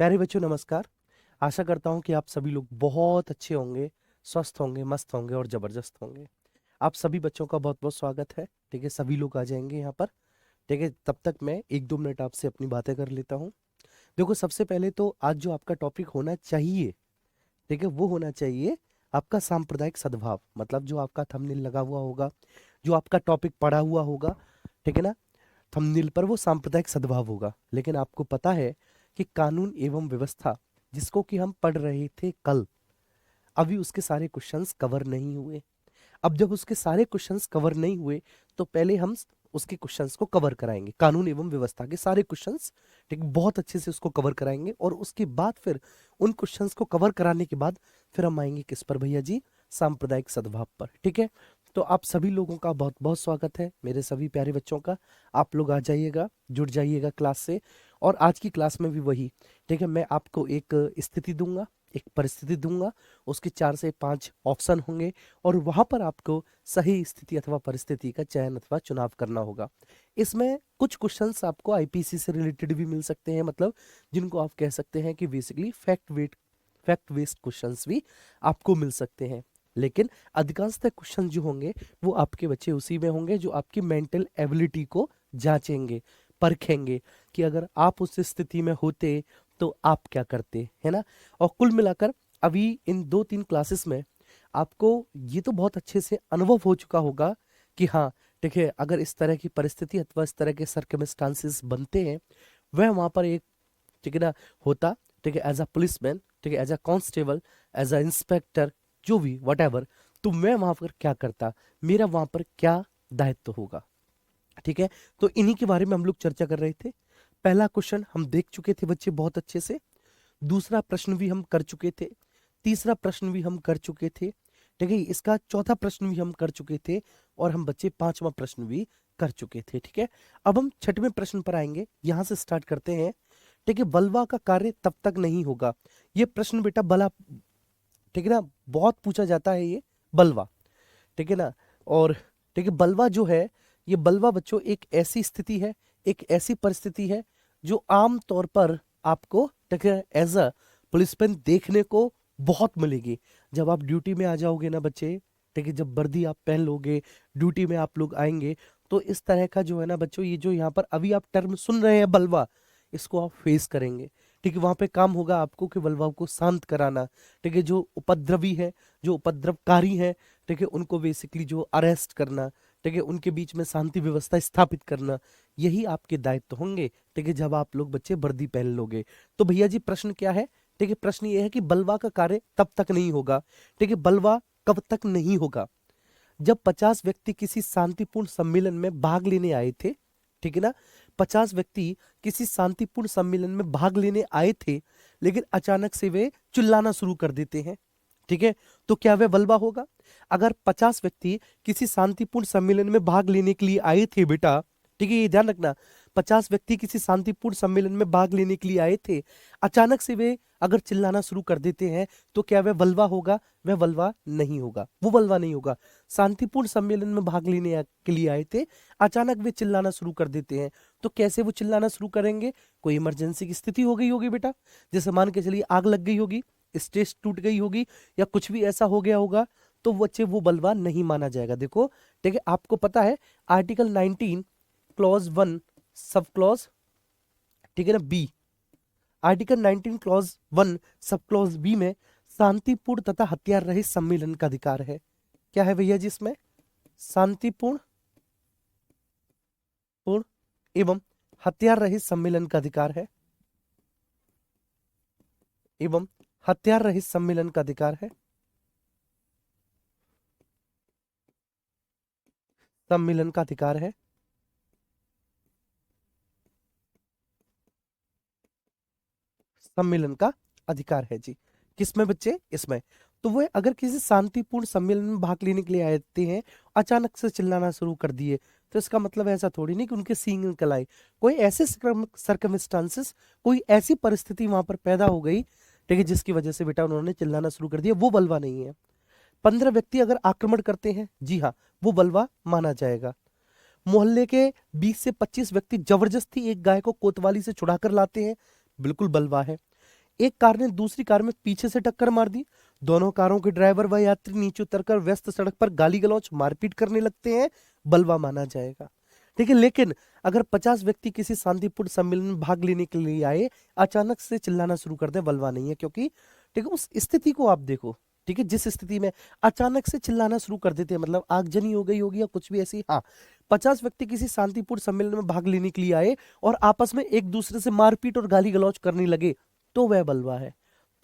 प्यारे बच्चों नमस्कार। आशा करता हूँ कि आप सभी लोग बहुत अच्छे होंगे, स्वस्थ होंगे, मस्त होंगे और ज़बरदस्त होंगे। आप सभी बच्चों का बहुत बहुत स्वागत है। ठीक है, सभी लोग आ जाएंगे यहाँ पर। ठीक है, तब तक मैं 1-2 मिनट आपसे अपनी बातें कर लेता हूँ। देखो, सबसे पहले तो आज जो आपका टॉपिक होना चाहिए, ठीक है, वो होना चाहिए आपका सांप्रदायिक सद्भाव। मतलब जो आपका थंबनेल लगा हुआ होगा, जो आपका टॉपिक पढ़ा हुआ होगा, ठीक है ना, थंबनेल पर वो सांप्रदायिक सद्भाव होगा। लेकिन आपको पता है कि कानून एवं व्यवस्था जिसको कि हम पढ़ रहे थे कल, अभी उसके सारे क्वेश्चंस कवर नहीं हुए। अब जब उसके सारे क्वेश्चंस कवर नहीं हुए तो पहले हम उसके क्वेश्चंस को कवर कराएंगे, कानून एवं व्यवस्था के सारे क्वेश्चंस। ठीक, बहुत अच्छे से उसको कवर कराएंगे और उसके बाद फिर उन क्वेश्चंस को कवर कराने के बाद फिर हम आएंगे किस पर भैया जी? सांप्रदायिक सद्भाव पर। ठीक है, तो आप सभी लोगों का बहुत बहुत स्वागत है, मेरे सभी प्यारे बच्चों का। आप लोग आ जाइएगा, जुड़ जाइएगा क्लास से। और आज की क्लास में भी वही, ठीक है, मैं आपको एक स्थिति दूंगा, एक परिस्थिति दूंगा, उसके 4 से 5 ऑप्शन होंगे और वहां पर आपको सही स्थिति अथवा परिस्थिति का चयन अथवा चुनाव करना होगा। इसमें कुछ क्वेश्चंस आपको आईपीसी से रिलेटेड भी मिल सकते हैं, मतलब जिनको आप कह सकते हैं कि बेसिकली फैक्ट बेस्ड क्वेश्चंस भी आपको मिल सकते हैं। लेकिन अधिकांशतः क्वेश्चन जो होंगे वो आपके बच्चे उसी में होंगे जो आपकी मेंटल एबिलिटी को जांचेंगे, परखेंगे कि अगर आप उस स्थिति में होते तो आप क्या करते, है ना। और कुल मिलाकर अभी इन 2-3 क्लासेस में आपको ये तो बहुत अच्छे से अनुभव हो चुका होगा कि हाँ, ठीक है, अगर इस तरह की परिस्थिति अथवा इस तरह के सर्कमस्टांसेस बनते हैं, वह वहां पर एक, ठीक है ना, होता, ठीक है, एज अ पुलिसमैन, ठीक है, as a constable, as a inspector, जो भी वट एवर, तो मैं वहां पर क्या करता, मेरा वहां पर क्या दायित्व होगा। ठीक है, तो इन्हीं के बारे में हम लोग चर्चा कर रहे थे। पहला क्वेश्चन हम देख चुके थे बच्चे बहुत अच्छे से, दूसरा प्रश्न भी हम कर चुके थे, तीसरा प्रश्न भी हम कर चुके थे, ठीक है, इसका चौथा प्रश्न भी हम कर चुके थे और हम बच्चे 5वां प्रश्न भी कर चुके थे। ठीक है, अब हम 6वें प्रश्न पर आएंगे, यहां से स्टार्ट करते हैं। ठीक है, बलवा का कार्य तब तक नहीं होगा। ये प्रश्न बेटा बला, ठीक है ना, बहुत पूछा जाता है ये बलवा, ठीक है ना। और ठीक है, बलवा जो है, ये बलवा बच्चों एक ऐसी स्थिति है, एक ऐसी परिस्थिति है जो आम तौर पर आपको, ठीक है, एज अ पुलिसमैन देखने को बहुत मिलेगी। जब आप ड्यूटी में आ जाओगे ना बच्चे, ठीक है, जब वर्दी आप पहन लोगे, ड्यूटी में आप लोग आएंगे, तो इस तरह का जो है ना बच्चों, ये जो यहाँ पर अभी आप टर्म सुन रहे हैं बलवा, इसको आप फेस करेंगे। ठीक है, वहां पे काम होगा आपको कि बलवा को शांत कराना। ठीक है, जो उपद्रवी है, जो उपद्रवकारी है, ठीक है, उनको बेसिकली जो अरेस्ट करना, ठीक है, उनके बीच में शांति व्यवस्था स्थापित करना, यही आपके दायित्व होंगे। ठीक है, जब आप लोग बच्चे वर्दी पहन लोगे। तो भैया जी प्रश्न क्या है? ठीक है, प्रश्न ये है कि बलवा का कार्य तब तक नहीं होगा। ठीक है, बलवा कब तक नहीं होगा? जब 50 व्यक्ति किसी शांतिपूर्ण सम्मेलन में भाग लेने आए थे, ठीक है ना, 50 व्यक्ति किसी शांतिपूर्ण सम्मेलन में भाग लेने आए थे, लेकिन अचानक से वे चिल्लाना शुरू कर देते हैं, ठीक है, तो क्या वह बलवा होगा? अगर 50 व्यक्ति किसी शांतिपूर्ण सम्मेलन में भाग लेने के लिए आए थे बेटा, ठीक है, ये ध्यान रखना, 50 व्यक्ति किसी शांतिपूर्ण सम्मेलन में भाग लेने के लिए आए थे, अचानक से वे अगर चिल्लाना शुरू कर देते हैं, तो क्या वह बलवा होगा? वह बलवा नहीं होगा, वो बलवा नहीं होगा। शांतिपूर्ण सम्मेलन में भाग लेने के लिए आए थे, अचानक वे चिल्लाना शुरू कर देते हैं, तो कैसे वो चिल्लाना शुरू करेंगे? कोई इमरजेंसी की स्थिति हो गई होगी बेटा, जैसे मान के चलिए आग लग गई होगी, स्टेज टूट गई होगी, या कुछ भी ऐसा हो गया होगा, तो बच्चे वो बलवा नहीं माना जाएगा। देखो, ठीक है, आपको पता है आर्टिकल 19 क्लॉज 1 सब क्लॉज, ठीक है ना, B, article 19 clause 1 sub clause B में शांतिपूर्ण तथा हथियार रहित सम्मेलन का अधिकार है। क्या है भैया जी इसमें? शांतिपूर्ण पूर्ण एवं हथियार रहित सम्मेलन का अधिकार है, एवं हथियार रहित सम्मेलन का अधिकार है, सम्मेलन का अधिकार है, सम्मेलन का अधिकार है जी। किसमें बच्चे? इसमें। तो वह अगर किसी शांतिपूर्ण सम्मेलन में भाग लेने के लिए आते हैं, अचानक से चिल्लाना शुरू कर दिए, तो इसका मतलब ऐसा थोड़ी नहीं कि उनके सींग निकल आए। कोई ऐसे सर्कमस्टांसेस, कोई ऐसी परिस्थिति वहां पर पैदा हो गई, ठीक है, जिसकी वजह से बेटा उन्होंने चिल्लाना शुरू कर दिया, वो बलवा नहीं है। 15 व्यक्ति अगर आक्रमण करते हैं, जी हाँ, वो बलवा माना जाएगा। मोहल्ले के 20 से 25 व्यक्ति जबरदस्ती एक गाय को कोतवाली से छुड़ाकर लाते हैं, बिल्कुल बलवा है। एक कार ने दूसरी कार में पीछे से टक्कर मार दी, दोनों कारों के ड्राइवर व यात्री नीचे उतरकर व्यस्त सड़क पर गाली गलौज मारपीट करने लगते हैं, बलवा माना जाएगा। ठीक है, लेकिन अगर 50 व्यक्ति किसी शांतिपूर्ण सम्मेलन में भाग लेने के लिए आए, अचानक से चिल्लाना शुरू कर दे, बलवा नहीं है। क्योंकि ठीक है, उस स्थिति को आप देखो। ठीक है, जिस स्थिति में अचानक से चिल्लाना शुरू कर देते हैं, मतलब आगजनी हो गई होगी या कुछ भी ऐसी। हाँ, 50 व्यक्ति किसी शांतिपूर्ण सम्मेलन में भाग लेने के लिए आए और आपस में एक दूसरे से मारपीट और गाली गलौज करने लगे, तो वह बलवा है,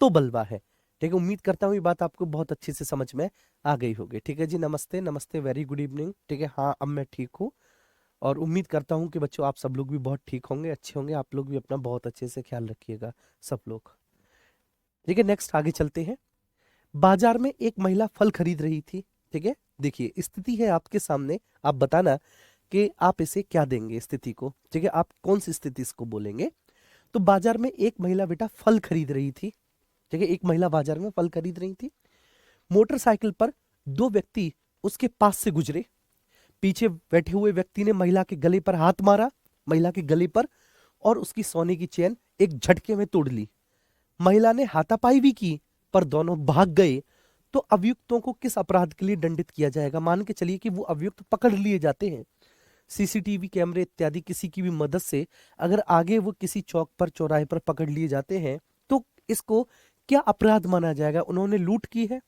तो बलवा है। ठीक है, उम्मीद करता हूँ ये बात आपको बहुत अच्छे से समझ में आ गई होगी। ठीक है जी, नमस्ते नमस्ते, वेरी गुड इवनिंग। ठीक है, हाँ अब मैं ठीक हूँ और उम्मीद करता हूँ कि बच्चों आप सब लोग भी बहुत ठीक होंगे, अच्छे होंगे। आप लोग भी अपना बहुत अच्छे से ख्याल रखिएगा सब लोग। ठीक है, नेक्स्ट आगे चलते हैं। बाजार में एक महिला फल खरीद रही थी। ठीक है, देखिए स्थिति है आपके सामने, आप बताना कि आप इसे क्या देंगे स्थिति को। ठीक है, आप कौन सी स्थिति इसको बोलेंगे। तो बाजार में एक महिला बेटा फल खरीद रही थी। ठीक है, एक महिला बाजार में फल खरीद रही थी। मोटरसाइकिल पर दो व्यक्ति उसके पास से गुजरे। पीछे बैठे हुए व्यक्ति ने महिला के गले पर हाथ मारा, महिला के गले पर, और उसकी सोने की चेन एक झटके में तोड़ ली। महिला ने हाथापाई भी की, पर दोनों भाग गए। तो अभियुक्तों को किस अपराध के लिए दंडित किया जाएगा। मान के चलिए कि वो अभियुक्त पकड़ लिए जाते हैं, सीसीटीवी कैमरे इत्यादि किसी की भी मदद से अगर आगे वो किसी चौक पर चौराहे पर पकड़ लिए जाते हैं, तो इसको क्या अपराध माना जाएगा। उन्होंने लूट की है,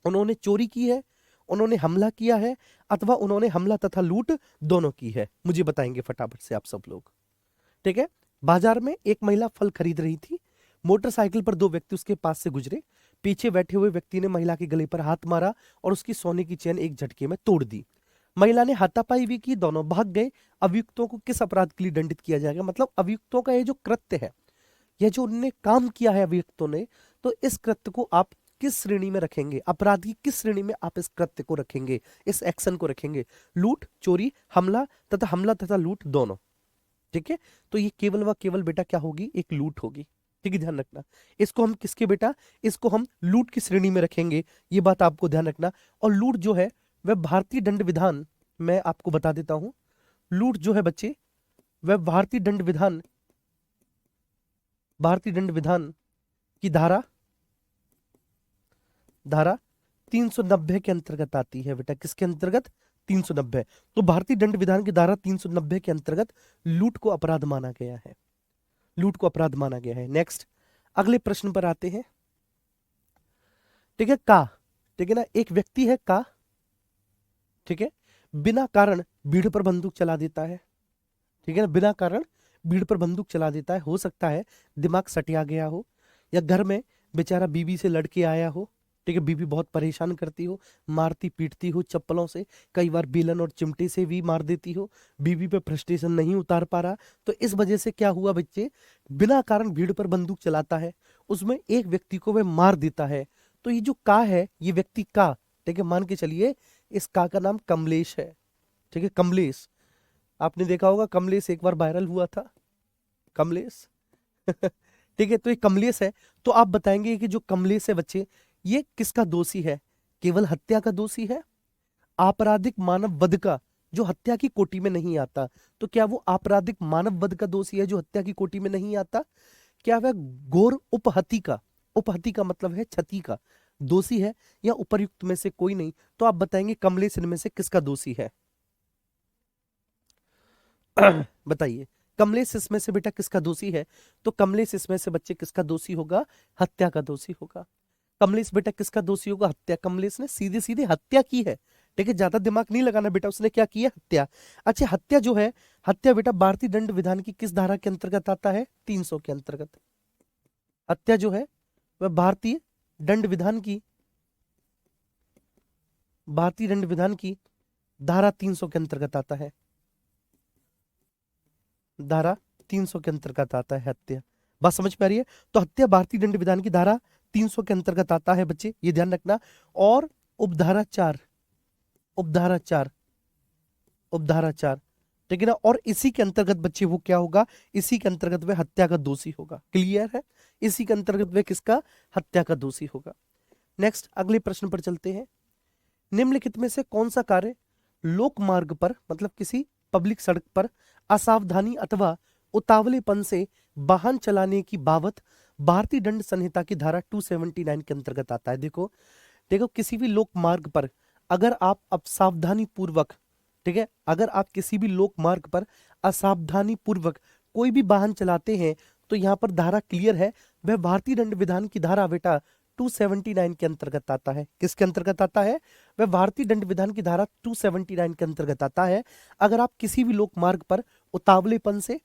उन्होंने चोरी की है, उन्होंने हमला किया है, अथवा उन्होंने हमला तथा लूट दोनों की है। मुझे बताएंगे फटाफट से आप सब लोग। ठीक है, बाजार में एक महिला फल खरीद रही थी। मोटरसाइकिल पर दो व्यक्ति उसके पास से गुजरे। पीछे बैठे हुए व्यक्ति ने महिला के गले पर हाथ मारा और उसकी सोने की चेन एक झटके में तोड़ दी। महिला ने हाथापाई भी की, दोनों भाग गए। अभियुक्तों को किस अपराध के लिए दंडित किया जाएगा। मतलब अभियुक्तों का ये जो कृत्य है, यह जो उन्होंने काम किया है अभियुक्तों ने, तो इस कृत्य को आप किस श्रेणी में रखेंगे, अपराध की किस श्रेणी में आप इस कृत्य को रखेंगे, इस एक्शन को रखेंगे। लूट, चोरी, हमला तथा लूट दोनों। ठीक है, तो ये केवल व केवल बेटा क्या होगी, एक लूट होगी। ठीक है, ध्यान रखना। इसको हम किसके बेटा, इसको हम लूट की श्रेणी में रखेंगे, ये बात आपको ध्यान रखना। और लूट जो है वह भारतीय दंड विधान, मैं आपको बता देता हूं, लूट जो है बच्चे वह भारतीय दंड विधान की धारा 390 के अंतर्गत आती है बेटा। किसके अंतर्गत, 390। तो भारतीय दंड विधान की धारा 390 के अंतर्गत लूट को अपराध माना गया है, लूट को अपराध माना गया है। नेक्स्ट अगले प्रश्न पर आते हैं। ठीक है, का, ठीक है ना, एक व्यक्ति है का, ठीक है, बिना कारण भीड़ पर बंदूक चला देता है। ठीक है ना, बिना कारण भीड़ पर बंदूक चला देता है। हो सकता है दिमाग सटिया गया हो, या घर में बेचारा बीवी से लड़के आया हो। ठीक है, बीवी बहुत परेशान करती हो, मारती पीटती हो चप्पलों से, कई बार बेलन और चिमटे से भी मार देती हो, बीवी पे फ्रस्ट्रेशन नहीं उतार पा रहा, तो इस वजह से क्या हुआ बच्चे, बिना कारण भीड़ पर बंदूक चलाता है, उसमें एक व्यक्ति को वह मार देता है। तो ये जो का है, ये व्यक्ति का, ठीक है, मान के चलिए इस का नाम कमलेश है। ठीक है, कमलेश, आपने देखा होगा कमलेश एक बार वायरल हुआ था, कमलेश। ठीक है, तो ये कमलेश है। तो आप बताएंगे कि जो कमलेश है बच्चे, ये किसका दोषी है, केवल हत्या का दोषी है, आपराधिक मानव वध का, जो हत्या की कोटि में नहीं आता। तो क्या वो आपराधिक मानव वध का दोषी है जो हत्या की कोटि में नहीं आता। क्या वह घोर उपहति का, उपहति का मतलब है क्षति का, दोषी है, या उपर्युक्त में से कोई नहीं। तो आप बताएंगे कमलेश इनमें से किसका दोषी है। बताइए कमलेश इसमें से बेटा किसका दोषी है। तो कमलेश इसमें से बच्चे किसका दोषी होगा, हत्या का दोषी होगा। कमलेश बेटा किसका दोषी होगा, हत्या। कमलेश ने सीधे सीधे हत्या की है। ठीक है, ज्यादा दिमाग नहीं लगाना बेटा, उसने क्या किया, हत्या। अच्छा, हत्या जो है, हत्या बेटा भारतीय दंड विधान की किस धारा के अंतर्गत आता है, 300 के अंतर्गत। हत्या जो है वह भारतीय दंड विधान की, भारतीय दंड विधान की धारा 300 के अंतर्गत आता है, धारा 300 के अंतर्गत आता है हत्या। बात समझ में आ रही है। तो हत्या भारतीय दंड विधान की धारा 300 के अंतर्गत आता है बच्चे, ये ध्यान रखना। और उपधारा 4, उपधारा 4, उपधारा 4, ठीक है ना। और इसी के अंतर्गत बच्चे वो क्या होगा, इसी के अंतर्गत वह हत्या का दोषी होगा। क्लियर है, इसी के अंतर्गत वह किसका, हत्या का दोषी होगा। नेक्स्ट अगले प्रश्न पर चलते हैं। निम्नलिखित में से कौन सा कार्य लोक मार्ग पर, मतलब किसी पब्लिक सड़क पर असावधानी अथवा उतावलेपन से वाहन चलाने की बाबत भारतीय दंड संहिता की धारा 279 के अंतर्गत आता है। देखो देखो किसी भी लोक मार्ग पर अगर आप असावधानी पूर्वक, ठीक है, अगर आप किसी भी लोक मार्ग पर असावधानी पूर्वक कोई भी वाहन चलाते हैं तो यहाँ पर धारा क्लियर है, वह भारतीय दंड विधान की धारा बेटा 279 के अंतर्गत आता है। किसके अंतर्गत आता है? वह भारतीय दंड विधान की धारा 279 के अंतर्गत आता है। अगर आप किसी भी लोक मार्ग पर उतावलेपन से,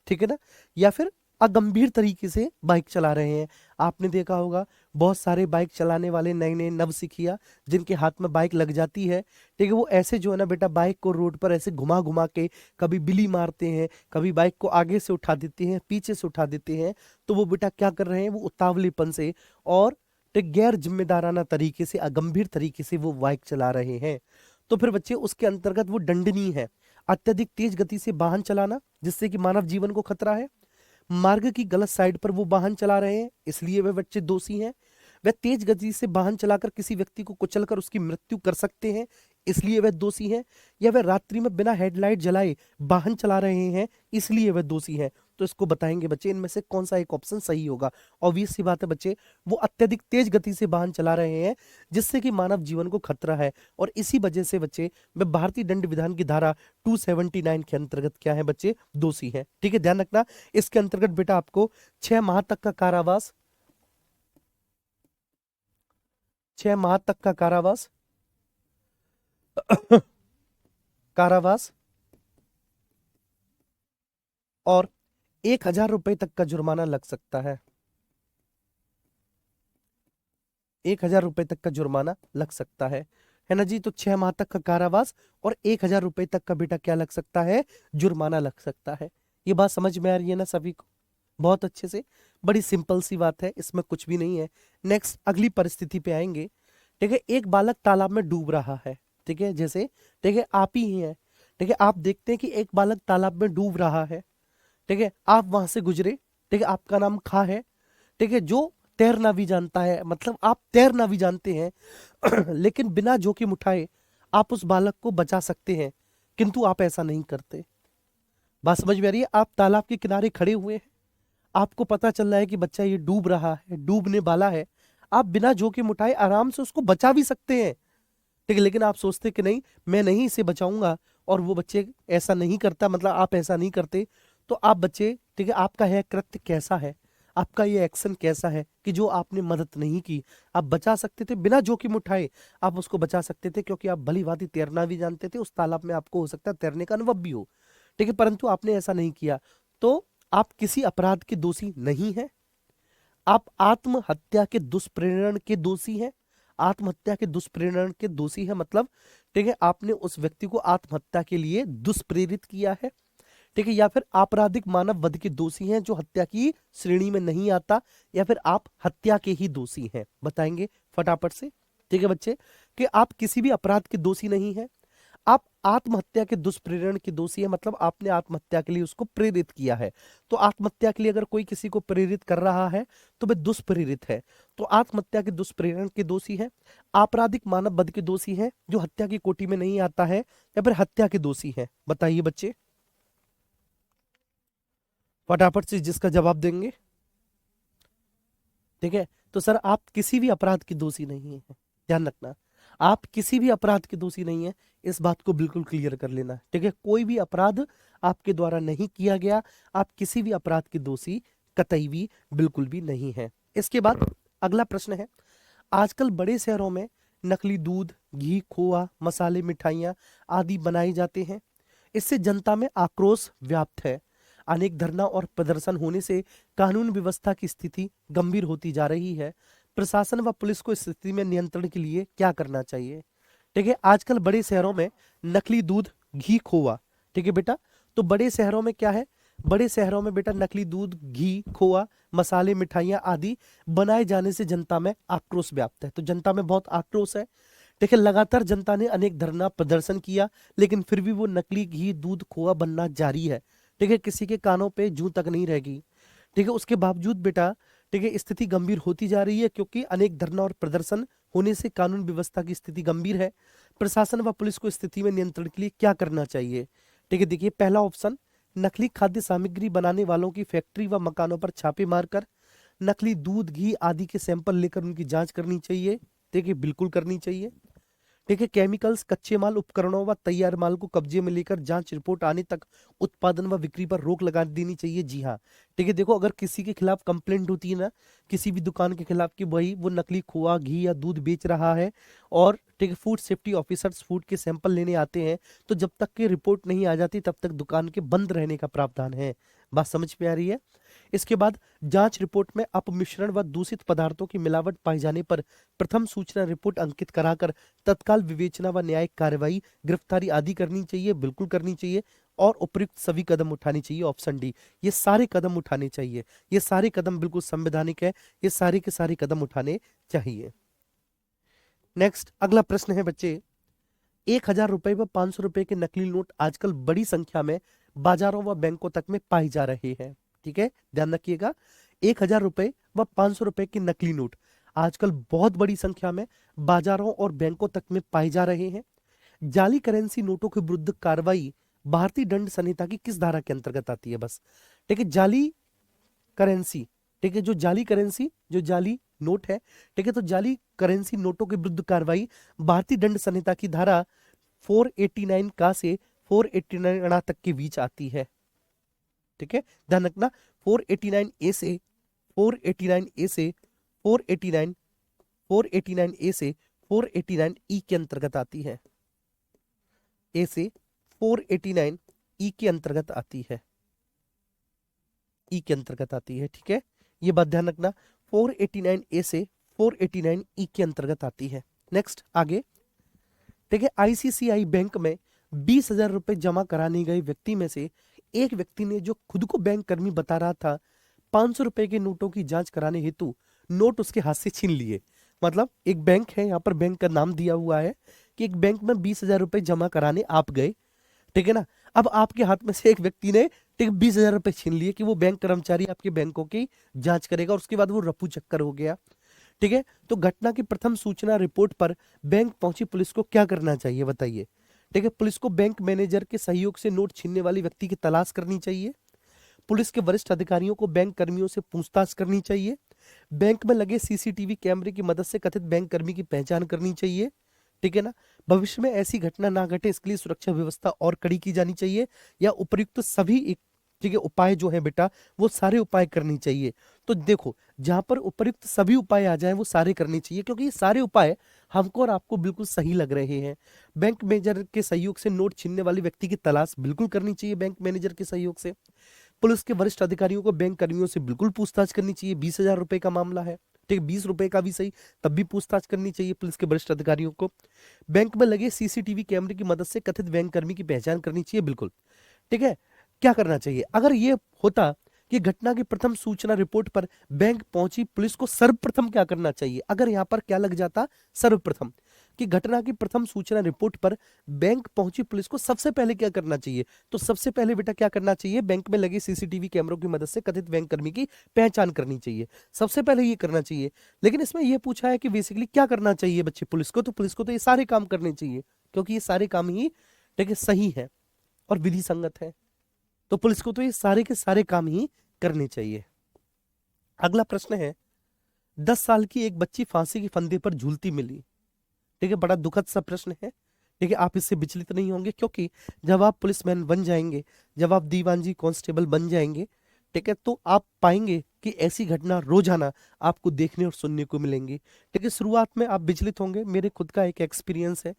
ठीक है ना, या फिर अगंभीर तरीके से बाइक चला रहे हैं। आपने देखा होगा बहुत सारे बाइक चलाने वाले नए नए नवसिखिया जिनके हाथ में बाइक लग जाती है, ठीक है, वो ऐसे जो है ना बेटा बाइक को रोड पर ऐसे घुमा घुमा के कभी बिली मारते हैं, कभी बाइक को आगे से उठा देते हैं, पीछे से उठा देते हैं। तो वो बेटा क्या कर रहे हैं? वो उतावलेपन से और गैर जिम्मेदाराना तरीके से, अगंभीर तरीके से वो बाइक चला रहे हैं। तो फिर बच्चे उसके अंतर्गत वो दंडनीय है। अत्यधिक तेज गति से वाहन चलाना जिससे कि मानव जीवन को खतरा है, मार्ग की गलत साइड पर वो वाहन चला रहे हैं इसलिए वे बच्चे दोषी हैं, वह तेज गति से वाहन चलाकर किसी व्यक्ति को कुचलकर उसकी मृत्यु कर सकते हैं इसलिए वह दोषी हैं, या वह रात्रि में बिना हेडलाइट जलाए वाहन चला रहे हैं इसलिए वह दोषी हैं। तो इसको बताएंगे बच्चे इनमें से कौन सा एक ऑप्शन सही होगा। ऑब्वियस सी बात है बच्चे, वो अत्यधिक तेज गति से वाहन चला रहे हैं जिससे कि मानव जीवन को खतरा है, और इसी वजह से बच्चे वे भारतीय दंड विधान की धारा 279 के अंतर्गत क्या है बच्चे? दोषी है। ठीक है, ध्यान रखना इसके अंतर्गत बेटा आपको 6 माह तक का कारावास, 6 माह तक का कारावास कारावास और 1,000 रुपए तक का जुर्माना लग सकता है। 1,000 रुपए तक का जुर्माना लग सकता है ना जी। तो 6 माह तक का कारावास और 1,000 रुपए तक का बेटा क्या लग सकता है? जुर्माना लग सकता है। ये बात समझ में आ रही है ना सभी को? बहुत अच्छे से, बड़ी सिंपल सी बात है, इसमें कुछ भी नहीं है। नेक्स्ट अगली परिस्थिति पे आएंगे। ठीक है, एक बालक तालाब में डूब रहा है, ठीक है, जैसे ठीक है आप ही हैं, ठीक है, आप देखते हैं कि एक बालक तालाब में डूब रहा है, ठीक है, आप वहां से गुजरे, ठीक है, आपका नाम खा है, ठीक है, जो तैरना भी जानता है, मतलब आप तैरना भी जानते हैं लेकिन बिना जोखिम उठाए आप उस बालक को बचा सकते हैं, किंतु आप ऐसा नहीं करते। बात समझ में आ रही है? आप तालाब के किनारे खड़े हुए हैं, आपको पता चल रहा है कि बच्चा ये डूब रहा है, डूबने वाला है, आप बिना जोखिम उठाए आराम से उसको बचा भी सकते हैं, ठीक है, लेकिन आप सोचते कि नहीं मैं नहीं इसे बचाऊंगा, और वो बच्चे ऐसा नहीं करता, मतलब आप ऐसा नहीं करते। तो आप बच्चे, ठीक है, आपका यह कृत्य कैसा है, आपका ये एक्शन कैसा है कि जो आपने मदद नहीं की, आप बचा सकते थे बिना जोखिम उठाए, आप उसको बचा सकते थे क्योंकि आप भली भांति तैरना भी जानते थे, उस तालाब में आपको हो सकता है तैरने का अनुभव भी हो, ठीक है, परंतु आपने ऐसा नहीं किया। तो आप किसी अपराध के दोषी नहीं हैं, आप आत्महत्या के दुष्प्रेरण के दोषी हैं। आत्महत्या के दुष्प्रेरण के दोषी है मतलब, ठीक है, आपने उस व्यक्ति को आत्महत्या के लिए दुष्प्रेरित किया है, ठीक है, या फिर आपराधिक मानव वध के दोषी हैं जो हत्या की श्रेणी में नहीं आता, या फिर आप हत्या के ही दोषी हैं। बताएंगे फटाफट से, ठीक है बच्चे, कि आप किसी भी अपराध के दोषी नहीं हैं, आप आत्महत्या के दुष्प्रेरण के दोषी है, मतलब आपने आत्महत्या के लिए उसको प्रेरित किया है। तो आत्महत्या के लिए अगर कोई किसी को प्रेरित कर रहा है तो वह दुष्प्रेरित है, तो आत्महत्या के दुष्प्रेरण के दोषी है। आपराधिक मानव वध के दोषी है जो हत्या की कोटि में नहीं आता है, या फिर हत्या के दोषी है। बताइए बच्चे फटाफट से जिसका जवाब देंगे। ठीक है, तो सर आप किसी भी अपराध के दोषी नहीं है, ध्यान रखना, आप किसी भी अपराध के दोषी नहीं है, इस बात को बिल्कुल क्लियर कर लेना, ठीक है, कोई भी अपराध आपके द्वारा नहीं किया गया, आप किसी भी अपराध के दोषी कतई भी बिल्कुल भी नहीं है। इसके बाद अगला प्रश्न है, आजकल बड़े शहरों में नकली दूध, घी, खोआ, मसाले, मिठाइयाँ आदि बनाए जाते हैं, इससे जनता में आक्रोश व्याप्त है। अनेक धरना और प्रदर्शन होने से कानून व्यवस्था की स्थिति गंभीर होती जा रही है। प्रशासन व पुलिस को इस स्थिति में नियंत्रण के लिए क्या करना चाहिए? ठीक है, आजकल बड़े शहरों में नकली दूध, घी, खोआ, ठीक है बेटा, तो बड़े शहरों में क्या है? बड़े शहरों में बेटा नकली दूध, घी, खोआ, मसाले, मिठाइयाँ आदि बनाए जाने से जनता में आक्रोश व्याप्त है। तो जनता में बहुत आक्रोश है, ठीक है, लगातार जनता ने अनेक धरना प्रदर्शन किया, लेकिन फिर भी वो नकली घी, दूध, खोआ बनना जारी है, ठीक है, किसी के कानों पे जूं तक नहीं रहेगी, ठीक है, उसके बावजूद बेटा, ठीक है, स्थिति गंभीर होती जा रही है क्योंकि अनेक धरना और प्रदर्शन होने से कानून व्यवस्था की स्थिति गंभीर है। प्रशासन व पुलिस को स्थिति में नियंत्रण के लिए क्या करना चाहिए? ठीक है, देखिए पहला ऑप्शन नकली खाद्य सामग्री बनाने वालों की फैक्ट्री व मकानों पर छापे मारकर नकली दूध, घी आदि के सैंपल लेकर उनकी जांच करनी चाहिए। देखिए बिल्कुल करनी चाहिए। ठीक है, केमिकल्स, कच्चे माल, उपकरणों व तैयार माल को कब्जे में लेकर जांच रिपोर्ट आने तक उत्पादन व बिक्री पर रोक लगा देनी चाहिए। जी हाँ, ठीक है, देखो अगर किसी के खिलाफ कंप्लेंट होती है ना, किसी भी दुकान के खिलाफ कि भाई वो नकली खोआ, घी या दूध बेच रहा है, और ठीक है फूड सेफ्टी ऑफिसर्स फूड के सैंपल लेने आते हैं, तो जब तक कि रिपोर्ट नहीं आ जाती तब तक दुकान के बंद रहने का प्रावधान है। बात समझ में आ रही है? इसके बाद जांच रिपोर्ट में अपमिश्रण व दूषित पदार्थों की मिलावट पाए जाने पर प्रथम सूचना रिपोर्ट अंकित कराकर तत्काल विवेचना व न्यायिक कार्रवाई, गिरफ्तारी आदि करनी चाहिए। बिल्कुल करनी चाहिए। और उपयुक्त सभी कदम उठाने चाहिए। ऑप्शन डी, ये सारे कदम उठाने चाहिए। ये सारे कदम बिल्कुल संवैधानिक है। ये सारे के सारे कदम उठाने चाहिए। नेक्स्ट अगला प्रश्न है बच्चे, 1,000 रुपए व 500 रुपए के नकली नोट आजकल बड़ी संख्या में बाजारों व बैंकों तक में पाए जा रहे हैं। ठीक है, ध्यान रखिएगा, 1,000 रुपए व 500 रुपए के नकली नोट आजकल बहुत बड़ी संख्या में बाजारों और बैंकों तक में पाए जा रहे हैं। जाली करेंसी नोटों के विरुद्ध कार्रवाई भारतीय दंड संहिता की किस धारा के अंतर्गत आती है? बस ठीक है, जाली करेंसी, ठीक है, जो जाली करेंसी, जो जाली नोट है, ठीक है, तो जाली करेंसी नोटों के विरुद्ध कार्रवाई भारतीय दंड संहिता की धारा 489 का से 489 अणा तक के बीच आती है। ठीक है, ध्यान रखना, 489 ए से 489 ए से 489 489 ए से 489 ई के अंतर्गत आती है। ए से 489 ई के अंतर्गत आती है। ई के अंतर्गत आती है। ठीक है, ये बात ध्यान रखना, 489 ए से 489 ई के अंतर्गत आती है। नेक्स्ट आगे, ठीक है, आईसीसीआई बैंक में 20,000 रुपए जमा कराने गए व्यक्ति में से एक व्यक्ति ने, जो खुद को बैंक कर्मी बता रहा था, 500 रुपए के नोटों की जांच कराने हेतु नोट उसके हाथ से छीन लिए। मतलब एक बैंक है, यहाँ पर बैंक का नाम दिया हुआ है कि एक बैंक में 20,000 रुपए जमा कराने आप गए। ठीक है ना, अब आपके हाथ में से एक व्यक्ति ने ठीक 20,000 रुपए छीन लिए कि वो बैंक कर्मचारी आपके बैंकों की जांच करेगा, और उसके बाद वो रफू चक्कर हो गया। ठीक है, तो घटना की प्रथम सूचना रिपोर्ट पर बैंक पहुंची पुलिस को क्या करना चाहिए बताइए? ठीक है, पुलिस को बैंक मैनेजर के सहयोग से नोट छीनने वाले व्यक्ति की तलाश करनी चाहिए। पुलिस के वरिष्ठ अधिकारियों को बैंक कर्मियों से पूछताछ करनी चाहिए। बैंक में लगे सीसीटीवी कैमरे की मदद से कथित बैंक कर्मी की पहचान करनी चाहिए। ठीक है ना, भविष्य में ऐसी घटना ना घटे इसके लिए सुरक्षा व्यवस्था और कड़ी की जानी चाहिए, या उपयुक्त सभी एक ठीक है उपाय जो है बेटा वो सारे उपाय करनी चाहिए। तो देखो, जहां पर उपयुक्त सभी उपाय आ जाए वो सारे करने चाहिए, क्योंकि ये सारे उपाय हमको और आपको बिल्कुल सही लग रहे हैं। बैंक मैनेजर के सहयोग से नोट छीनने वाले व्यक्ति की तलाश बिल्कुल करनी चाहिए बैंक मैनेजर के सहयोग से। पुलिस के वरिष्ठ अधिकारियों को बैंक कर्मियों से बिल्कुल पूछताछ करनी चाहिए। 20,000 रुपए का मामला है, ठीक, 20 रुपए का भी सही, तब भी पूछताछ करनी चाहिए पुलिस के वरिष्ठ अधिकारियों को। बैंक में लगे सीसीटीवी कैमरे की मदद से कथित बैंक कर्मी की पहचान करनी चाहिए, बिल्कुल। ठीक है, क्या करना चाहिए अगर ये होता कि घटना की प्रथम सूचना रिपोर्ट पर बैंक पहुंची पुलिस को सर्वप्रथम क्या करना चाहिए? अगर यहां पर क्या लग जाता, सर्वप्रथम, कि घटना की प्रथम सूचना रिपोर्ट पर बैंक पहुंची पुलिस को सबसे पहले क्या करना चाहिए? तो सबसे पहले बेटा क्या करना चाहिए? बैंक में लगे सीसीटीवी कैमरों की मदद से कथित बैंक कर्मी की पहचान करनी चाहिए, सबसे पहले ये करना चाहिए। लेकिन इसमें यह पूछा है कि बेसिकली क्या करना चाहिए बच्चे पुलिस को, तो पुलिस को तो ये सारे काम करने चाहिए, क्योंकि ये सारे काम ही देखिए सही है और विधि संगत है, तो पुलिस को तो ये सारे के सारे काम ही करने चाहिए। अगला प्रश्न है, 10 साल की एक बच्ची फांसी के फंदे पर झूलती मिली। ठीक है, बड़ा दुखद सा प्रश्न है। ठीक है, आप इससे विचलित नहीं होंगे, क्योंकि जब आप पुलिसमैन बन जाएंगे, जब आप दीवानजी कांस्टेबल बन जाएंगे, ठीक है, तो आप पाएंगे कि ऐसी घटना रोजाना आपको देखने और सुनने को मिलेंगी। ठीक है, शुरुआत में आप विचलित होंगे, मेरे खुद का एक एक्सपीरियंस है।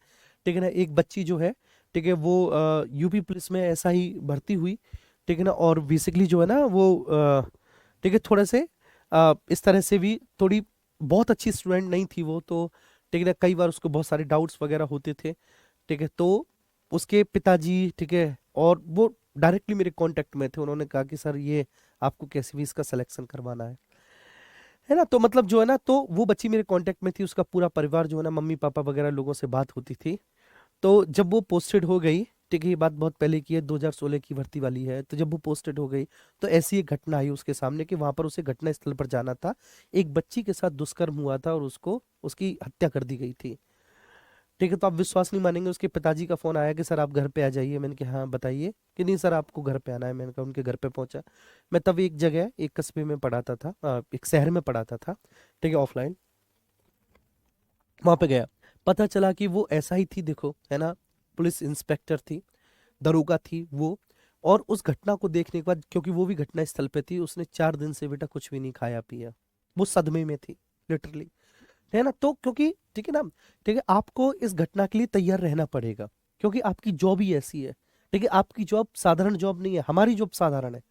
ठीक है ना, एक बच्ची जो है, ठीक है, वो यूपी पुलिस में ऐसा ही भर्ती हुई। ठीक है ना, और बेसिकली जो है ना वो ठीक है थोड़े से इस तरह से भी थोड़ी बहुत अच्छी स्टूडेंट नहीं थी वो, तो ठीक है ना, कई बार उसको बहुत सारे डाउट्स वगैरह होते थे। ठीक है, तो उसके पिताजी, ठीक है, और वो डायरेक्टली मेरे कांटेक्ट में थे, उन्होंने कहा कि सर ये आपको कैसे भी इसका सिलेक्शन करवाना है ना। तो मतलब जो है ना, तो वो बच्ची मेरे कांटेक्ट में थी, उसका पूरा परिवार जो है ना, मम्मी पापा वगैरह लोगों से बात होती थी। तो जब वो पोस्टेड हो गई, ठीक है, ये बात बहुत पहले की है, 2016 की भर्ती वाली है, तो जब वो पोस्टेड हो गई तो ऐसी एक घटना आई उसके सामने कि वहां पर उसे घटना स्थल पर जाना था, एक बच्ची के साथ दुष्कर्म हुआ था और उसको उसकी हत्या कर दी गई थी। ठीक है। तो आप विश्वास नहीं मानेंगे, उसके पिताजी का फोन आया कि सर आप घर पे आ जाइए। मैंने कहा हाँ बताइए। कि नहीं सर आपको घर पे आना है। मैंने कहा उनके घर पे पहुंचा। मैं तब एक जगह एक कस्बे में पढ़ाता था, एक शहर में पढ़ाता था, ठीक है, ऑफलाइन। वहां पे गया, पता चला कि वो ऐसा ही थी, देखो है ना, पुलिस इंस्पेक्टर थी, दरोगा थी वो। और उस घटना को देखने के बाद, क्योंकि वो भी घटना स्थल पे थी, उसने 4 दिन से बेटा कुछ भी नहीं खाया पिया। वो सदमे में थी, लिटरली, है ना। तो क्योंकि ठीक है ना, ठीक है, आपको इस घटना के लिए तैयार रहना पड़ेगा, क्योंकि आपकी जॉब ही ऐसी है। ठीक है, आपकी जॉब साधारण जॉब नहीं है, हमारी जॉब साधारण है,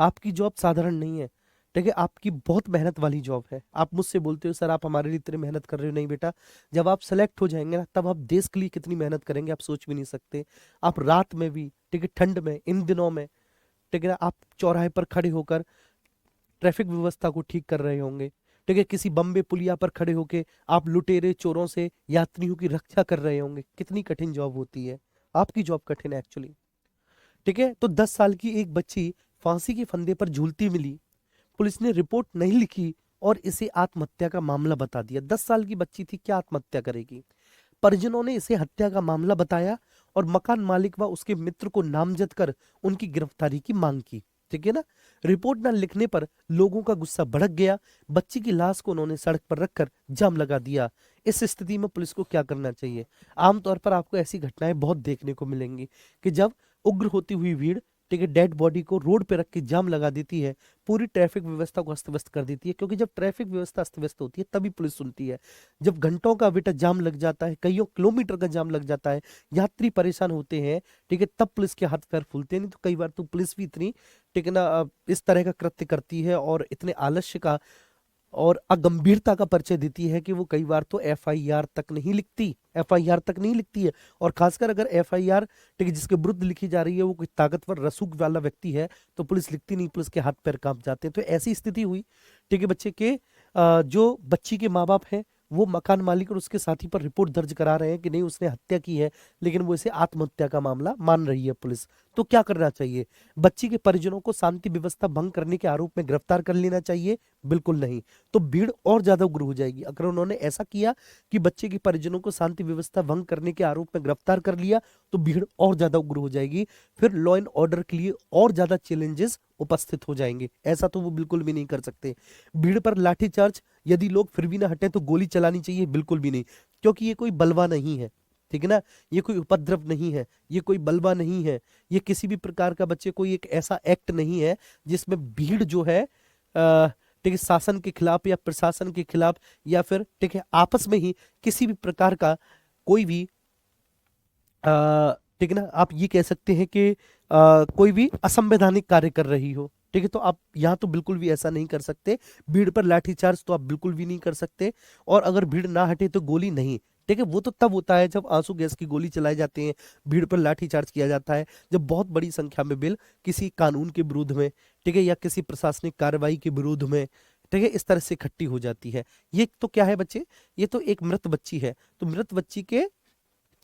आपकी जॉब साधारण नहीं है। ठीक है, आपकी बहुत मेहनत वाली जॉब है। आप मुझसे बोलते हो सर आप हमारे लिए इतनी मेहनत कर रहे हो, नहीं बेटा, जब आप सेलेक्ट हो जाएंगे ना, तब आप देश के लिए कितनी मेहनत करेंगे आप सोच भी नहीं सकते। आप रात में भी, ठीक है, ठंड में, इन दिनों में, ठीक है ना, आप चौराहे पर खड़े होकर ट्रैफिक व्यवस्था को ठीक कर रहे होंगे। ठीक है, किसी बम्बे पुलिया पर खड़े होके आप लुटेरे चोरों से यात्रियों की रक्षा कर रहे होंगे। कितनी कठिन जॉब होती है, आपकी जॉब कठिन है एक्चुअली। ठीक है, तो 10 साल की एक बच्ची फांसी के फंदे पर झूलती मिली, पुलिस ने रिपोर्ट नहीं लिखी और इसे आत्महत्या का मामला बता दिया। 10 साल की बच्ची थी, क्या आत्महत्या करेगी। परिजनों ने इसे हत्या का मामला बताया और मकान मालिक व उसके मित्र को नामजद कर उनकी गिरफ्तारी की मांग की। ठीक है ना। रिपोर्ट न लिखने पर लोगों का गुस्सा भड़क गया। बच्ची की लाश को उन्होंने सड़क पर रखकर जाम लगा दिया। इस स्थिति में पुलिस को क्या करना चाहिए। आमतौर पर आपको ऐसी घटनाएं बहुत देखने को मिलेंगी कि जब उग्र होती हुई भीड़, ठीक है, डेड बॉडी को रोड पे रख के जाम लगा देती है, पूरी ट्रैफिक व्यवस्था को अस्त व्यस्त कर देती है। क्योंकि जब ट्रैफिक व्यवस्था अस्त व्यस्त होती है तभी पुलिस सुनती है। जब घंटों का बेटा जाम लग जाता है, कईयों किलोमीटर का जाम लग जाता है, यात्री परेशान होते हैं, ठीक है, तब पुलिस के हाथ पैर फूलते हैं। नहीं तो कई बार तो पुलिस भी इतनी, ठीक है ना, इस तरह का कृत्य करती है और इतने आलस्य का और अगंभीरता का परिचय देती है कि वो कई बार तो एफआईआर तक नहीं लिखती, एफआईआर तक नहीं लिखती है। और खासकर अगर एफआईआर, ठीक है, जिसके विरुद्ध लिखी जा रही है वो कोई ताकतवर रसूख वाला व्यक्ति है, तो पुलिस लिखती नहीं, पुलिस के हाथ पैर कांप जाते हैं। तो ऐसी स्थिति हुई, ठीक है, बच्चे के जो बच्ची के माँ बाप हैं वो मकान मालिक और उसके साथी पर रिपोर्ट दर्ज करा रहे हैं कि नहीं उसने हत्या की है, लेकिन वो इसे आत्महत्या का मामला मान रही है पुलिस। तो क्या करना चाहिए। बच्ची के परिजनों को शांति व्यवस्था भंग करने के आरोप में गिरफ्तार कर लेना चाहिए। बिल्कुल नहीं। तो भीड़ और ज्यादा उग्र हो जाएगी अगर उन्होंने ऐसा किया कि बच्चे के परिजनों को शांति व्यवस्था भंग करने के आरोप में गिरफ्तार कर लिया, तो भीड़ और ज्यादा उग्र हो जाएगी। फिर लॉ एंड ऑर्डर के लिए और ज्यादा चैलेंजेस उपस्थित हो जाएंगे। ऐसा तो वो बिल्कुल भी नहीं कर सकते। भीड़ पर लाठीचार्ज, यदि लोग फिर भी ना हटे तो गोली चलानी चाहिए, बिल्कुल भी नहीं। क्योंकि ये कोई बलवा नहीं है, ठीक है ना, ये कोई उपद्रव नहीं है, ये कोई बलवा नहीं है, ये किसी भी प्रकार का बच्चे कोई एक ऐसा एक्ट नहीं है जिसमें भीड़ जो है, ठीक है, शासन के खिलाफ या प्रशासन के खिलाफ या फिर, ठीक है, आपस में ही किसी भी प्रकार का कोई भी, ठीक है ना, आप ये कह सकते हैं कि कोई भी असंवैधानिक कार्य कर रही हो। ठीक है, तो आप यहाँ तो बिल्कुल भी ऐसा नहीं कर सकते। भीड़ पर लाठीचार्ज तो आप बिल्कुल भी नहीं कर सकते। और अगर भीड़ ना हटे तो गोली नहीं। ठीक है, वो तो तब होता है जब आंसू गैस की गोली चलाई जाती है, भीड़ पर लाठीचार्ज किया जाता है, जब बहुत बड़ी संख्या में बिल किसी कानून के विरोध में, ठीक है, या किसी प्रशासनिक कार्रवाई के विरोध में, ठीक है, इस तरह से इकट्ठी हो जाती है। ये तो क्या है बच्चे, ये तो एक मृत बच्ची है। तो मृत बच्ची के,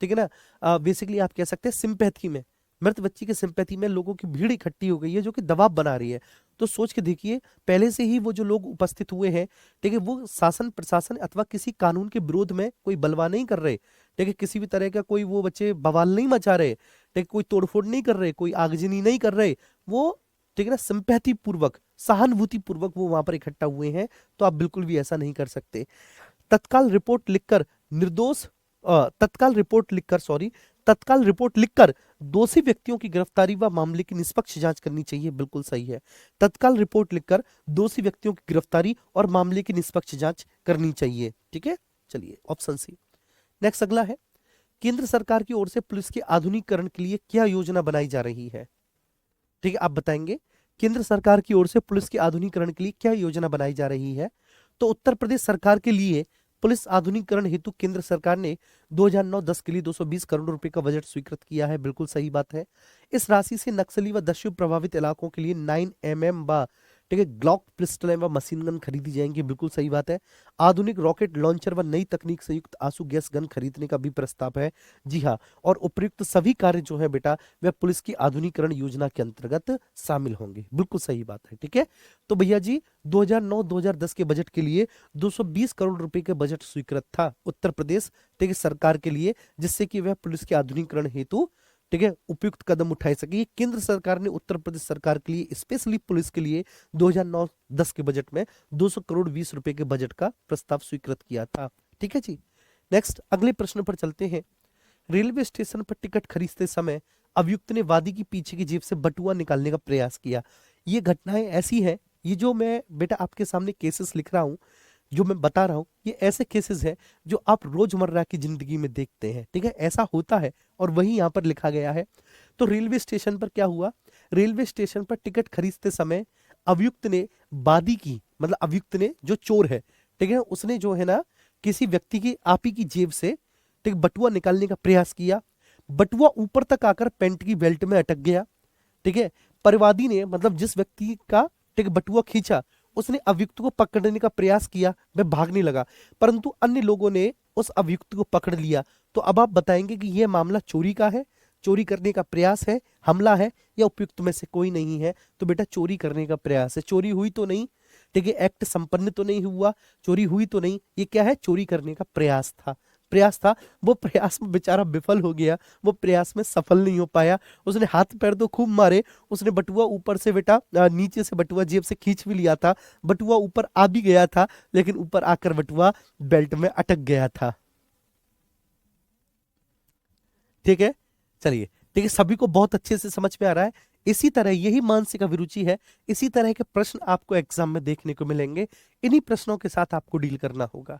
ठीक है ना, बेसिकली आप कह सकते हैं सिंपैथी में, मृत बच्ची के सिंपैथी में लोगों की भीड़ इकट्ठी हो गई है जो कि दबाव बना रही है। तो सोच के देखिए, पहले से ही वो जो लोग उपस्थित हुए हैं, ठीक है, वो शासन प्रशासन अथवा किसी कानून के विरोध में कोई बलवा नहीं कर रहे। ठीक है, किसी भी तरह का कोई वो बच्चे बवाल नहीं मचा रहे, ठीक है, कोई तोड़फोड़ नहीं कर रहे, कोई आगजनी नहीं कर रहे। वो, ठीक है ना, सिंपैथी पूर्वक, सहानुभूति पूर्वक वो वहां पर इकट्ठा हुए हैं। तो आप बिल्कुल भी ऐसा नहीं कर सकते। तत्काल रिपोर्ट लिखकर निर्दोष, तत्काल रिपोर्ट लिखकर, सॉरी, तत्काल रिपोर्ट लिखकर दोषी व्यक्तियों की गिरफ्तारी व मामले की निष्पक्ष जांच करनी चाहिए। बिल्कुल सही है। तत्काल रिपोर्ट लिखकर दोषी व्यक्तियों की गिरफ्तारी और मामले की निष्पक्ष जांच करनी चाहिए। ठीक है, चलिए ऑप्शन सी। नेक्स्ट अगला है, केंद्र सरकार की ओर से पुलिस के आधुनिकीकरण के लिए क्या योजना बनाई जा रही है। ठीक है, आप बताएंगे केंद्र सरकार की ओर से पुलिस के आधुनिकीकरण के लिए क्या योजना बनाई जा रही है। तो उत्तर प्रदेश सरकार के लिए पुलिस आधुनिकीकरण हेतु केंद्र सरकार ने 2009-10 के लिए 220 करोड़ रुपए का बजट स्वीकृत किया है। बिल्कुल सही बात है। इस राशि से नक्सली व दस्यु प्रभावित इलाकों के लिए 9 mm व ठीक है, ग्लॉक पिस्टल व मशीन गन खरीदी जाएंगी, बिल्कुल सही बात है। आधुनिक रॉकेट लॉन्चर व नई तकनीक से युक्त आंसू गैस गन खरीदने का भी प्रस्ताव है। जी हाँ, और उपयुक्त सभी कार्य जो है बेटा वह पुलिस की आधुनिकीकरण योजना के अंतर्गत शामिल होंगे, बिल्कुल सही बात है। ठीक है, तो भैया जी 2009-2010 के बजट के लिए 220 करोड़ रुपए के बजट स्वीकृत था उत्तर प्रदेश, ठीक है, सरकार के लिए, जिससे कि वह पुलिस के आधुनिकीकरण हेतु, ठीक है, उपयुक्त कदम उठाए सके। ये केंद्र सरकार ने उत्तर प्रदेश सरकार के लिए स्पेशली पुलिस के लिए 2009-10 के बजट में 200 करोड़ 20 रुपए के बजट का प्रस्ताव स्वीकृत किया था। ठीक है जी, नेक्स्ट अगले प्रश्न पर चलते हैं। रेलवे स्टेशन पर टिकट खरीदते समय अभियुक्त ने वादी की पीछे की जेब से बटुआ निकालने का प्रयास किया। ये घटनाएं ऐसी हैं, ये जो मैं बेटा आपके सामने केसेस लिख रहा हूं, जो मैं बता रहा हूं, ये ऐसे केसेस हैं जो आप रोजमर्रा की जिंदगी में देखते हैं। ठीक है, ऐसा होता है और वही यहाँ पर लिखा गया है। तो रेलवे स्टेशन पर क्या हुआ, रेलवे स्टेशन पर टिकट खरीदते समय अभियुक्त ने वादी की, मतलब अभियुक्त ने जो चोर है, ठीक है, उसने जो है ना किसी व्यक्ति की आप ही की जेब से, ठीक, बटुआ निकालने का प्रयास किया। बटुआ ऊपर तक आकर पैंट की बेल्ट में अटक गया। ठीक है, परिवादी ने, मतलब जिस व्यक्ति का, ठीक, बटुआ खींचा, उसने अभियुक्त को पकड़ने का प्रयास किया, वह भागने लगा, परंतु अन्य लोगों ने उस अभियुक्त को पकड़ लिया। तो अब आप बताएंगे कि यह मामला चोरी का है, चोरी करने का प्रयास है, हमला है, या उपयुक्त में से कोई नहीं है? तो बेटा चोरी करने का प्रयास है, चोरी हुई तो नहीं, ठीक है, एक्ट संपन्न तो नहीं हुआ, चोरी हुई तो नहीं, ये क्या है, चोरी करने का प्रयास था, प्रयास था। वो प्रयास में बेचारा विफल हो गया, वो प्रयास में सफल नहीं हो पाया। उसने हाथ पैर तो खूब मारे, उसने बटुआ ऊपर से बेटा नीचे से बटुआ जेब से खींच भी लिया था, बटुआ ऊपर आ भी गया था, लेकिन ऊपर आकर बटुआ बेल्ट में अटक गया था। ठीक है, चलिए, ठीक है, सभी को बहुत अच्छे से समझ में आ रहा है। इसी तरह यही मानसिक अभिरुचि है, इसी तरह के प्रश्न आपको एग्जाम में देखने को मिलेंगे, इन्हीं प्रश्नों के साथ आपको डील करना होगा।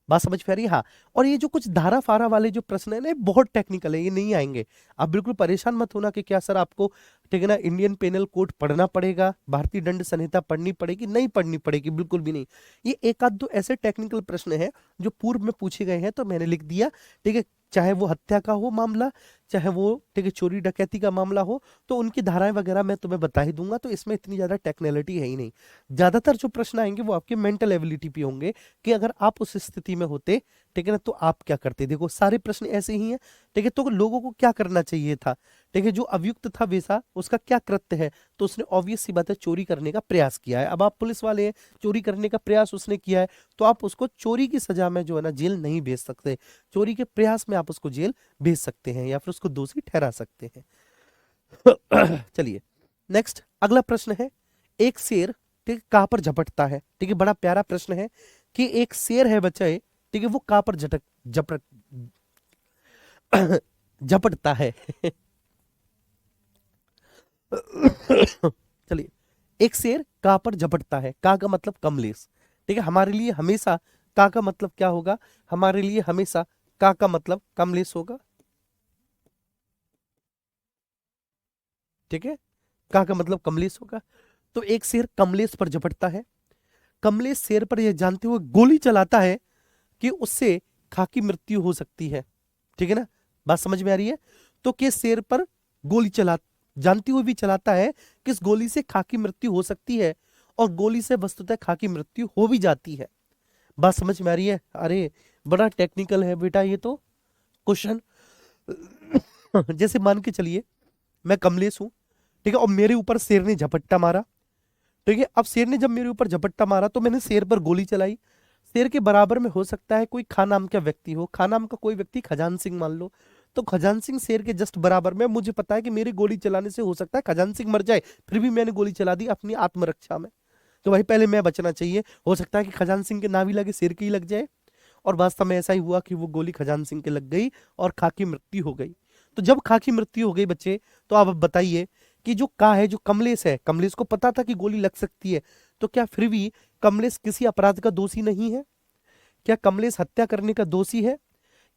बात समझ में आ रही है? हाँ, और ये जो कुछ धारा फारा वाले जो प्रश्न है ना, ये बहुत टेक्निकल है, ये नहीं आएंगे। आप बिल्कुल परेशान मत होना कि क्या सर आपको, ठीक है ना, इंडियन पेनल कोड पढ़ना पड़ेगा, भारतीय दंड संहिता पढ़नी पड़ेगी, नहीं पढ़नी पड़ेगी, बिल्कुल भी नहीं। ये एक आध दो ऐसे टेक्निकल प्रश्न हैं जो पूर्व में पूछे गए हैं, तो मैंने लिख दिया। ठीक है, चाहे वो हत्या का हो मामला, चाहे वो, ठीक है, चोरी डकैती का मामला हो, तो उनकी धाराएं वगैरह मैं तुम्हें बता ही दूंगा, तो इसमें इतनी ज्यादा टेक्निकलिटी है ही नहीं। ज्यादातर जो प्रश्न आएंगे वो आपके मेंटल एबिलिटी पे होंगे, कि अगर आप उस स्थिति में होते, ठीक है ना, तो आप क्या करते। देखो सारे प्रश्न ऐसे ही हैं। ठीक है, तो लोगों को क्या करना चाहिए था, ठीक है, जो अभियुक्त था वैसा उसका क्या कृत्य है, तो उसने ऑब्वियस सी बात है चोरी करने का प्रयास किया है। अब आप पुलिस वाले हैं, चोरी करने का प्रयास उसने किया है, तो आप उसको चोरी की सजा में जो है ना जेल नहीं भेज सकते, चोरी के प्रयास में आप उसको जेल भेज सकते हैं या फिर उसको दोषी ठहरा सकते हैं। चलिए, नेक्स्ट अगला प्रश्न है, एक शेर, ठीक है, कहां पर झपटता है। ठीक है, बड़ा प्यारा प्रश्न है कि एक शेर है बच्चे, ठीक है, वो कहां पर झटक झपट झपटता है। चलिए, एक शेर कहां पर झपटता है, का का मतलब कमलेश। ठीक है, हमारे लिए हमेशा का मतलब क्या होगा, हमारे लिए हमेशा का मतलब कमलेश होगा। ठीक है, का मतलब कमलेश होगा। तो एक शेर कमलेश पर झपटता है, कमलेश शेर पर यह जानते हुए गोली चलाता है कि उससे खाकी मृत्यु हो सकती है। ठीक है ना, बात समझ में आ रही है? तो किस शेर पर गोली चला, जानते हुए भी चलाता है, किस गोली से खाकी मृत्यु हो सकती है, और गोली से वस्तुतः खाकी मृत्यु हो भी जाती है। बात समझ में आ रही है? अरे बड़ा टेक्निकल है बेटा ये तो क्वेश्चन। जैसे मान के चलिए मैं कमलेश हूं, ठीक है, और मेरे ऊपर शेर ने झपट्टा मारा। ठीक है, अब शेर ने जब मेरे ऊपर झपट्टा मारा तो मैंने शेर पर गोली चलाई। शेर के बराबर में हो सकता है कोई खान नाम का व्यक्ति हो, खान नाम का कोई व्यक्ति, खजान सिंह मान लो। तो खजान सिंह शेर के जस्ट बराबर में, मुझे पता है कि मेरी गोली चलाने से हो सकता है खजान सिंह मर जाए, फिर भी मैंने गोली चला दी अपनी आत्मरक्षा में। तो भाई पहले मैं बचना चाहिए, हो सकता है कि खजान सिंह के ना भी लगे, शेर के ही लग जाए। और वास्तव में ऐसा ही हुआ कि वो गोली खजान सिंह के लग गई और खाकी मृत्यु हो गई। तो जब खाकी मृत्यु हो गई बच्चे, तो आप अब बताइए कि जो का है, जो कमलेश है, कमलेश को पता था कि गोली लग सकती है, तो क्या फिर भी कमलेश किसी अपराध का दोषी नहीं है? क्या कमलेश हत्या करने का दोषी है,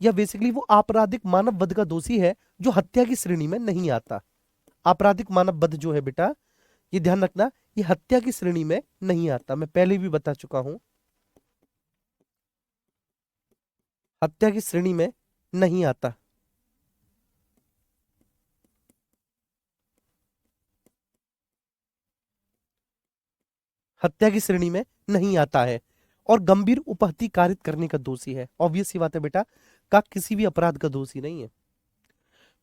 या बेसिकली वो आपराधिक मानव वध का दोषी है जो हत्या की श्रेणी में नहीं आता? आपराधिक मानव वध जो है बेटा, ये ध्यान रखना, ये हत्या की श्रेणी में नहीं आता, मैं पहले भी बता चुका हूं, हत्या की श्रेणी में नहीं आता। हत्या की श्रेणी में नहीं आता है और गंभीर उपहत्या कारित करने का दोषी है। ऑब्वियस सी बात है बेटा, का किसी भी अपराध का दोषी नहीं है।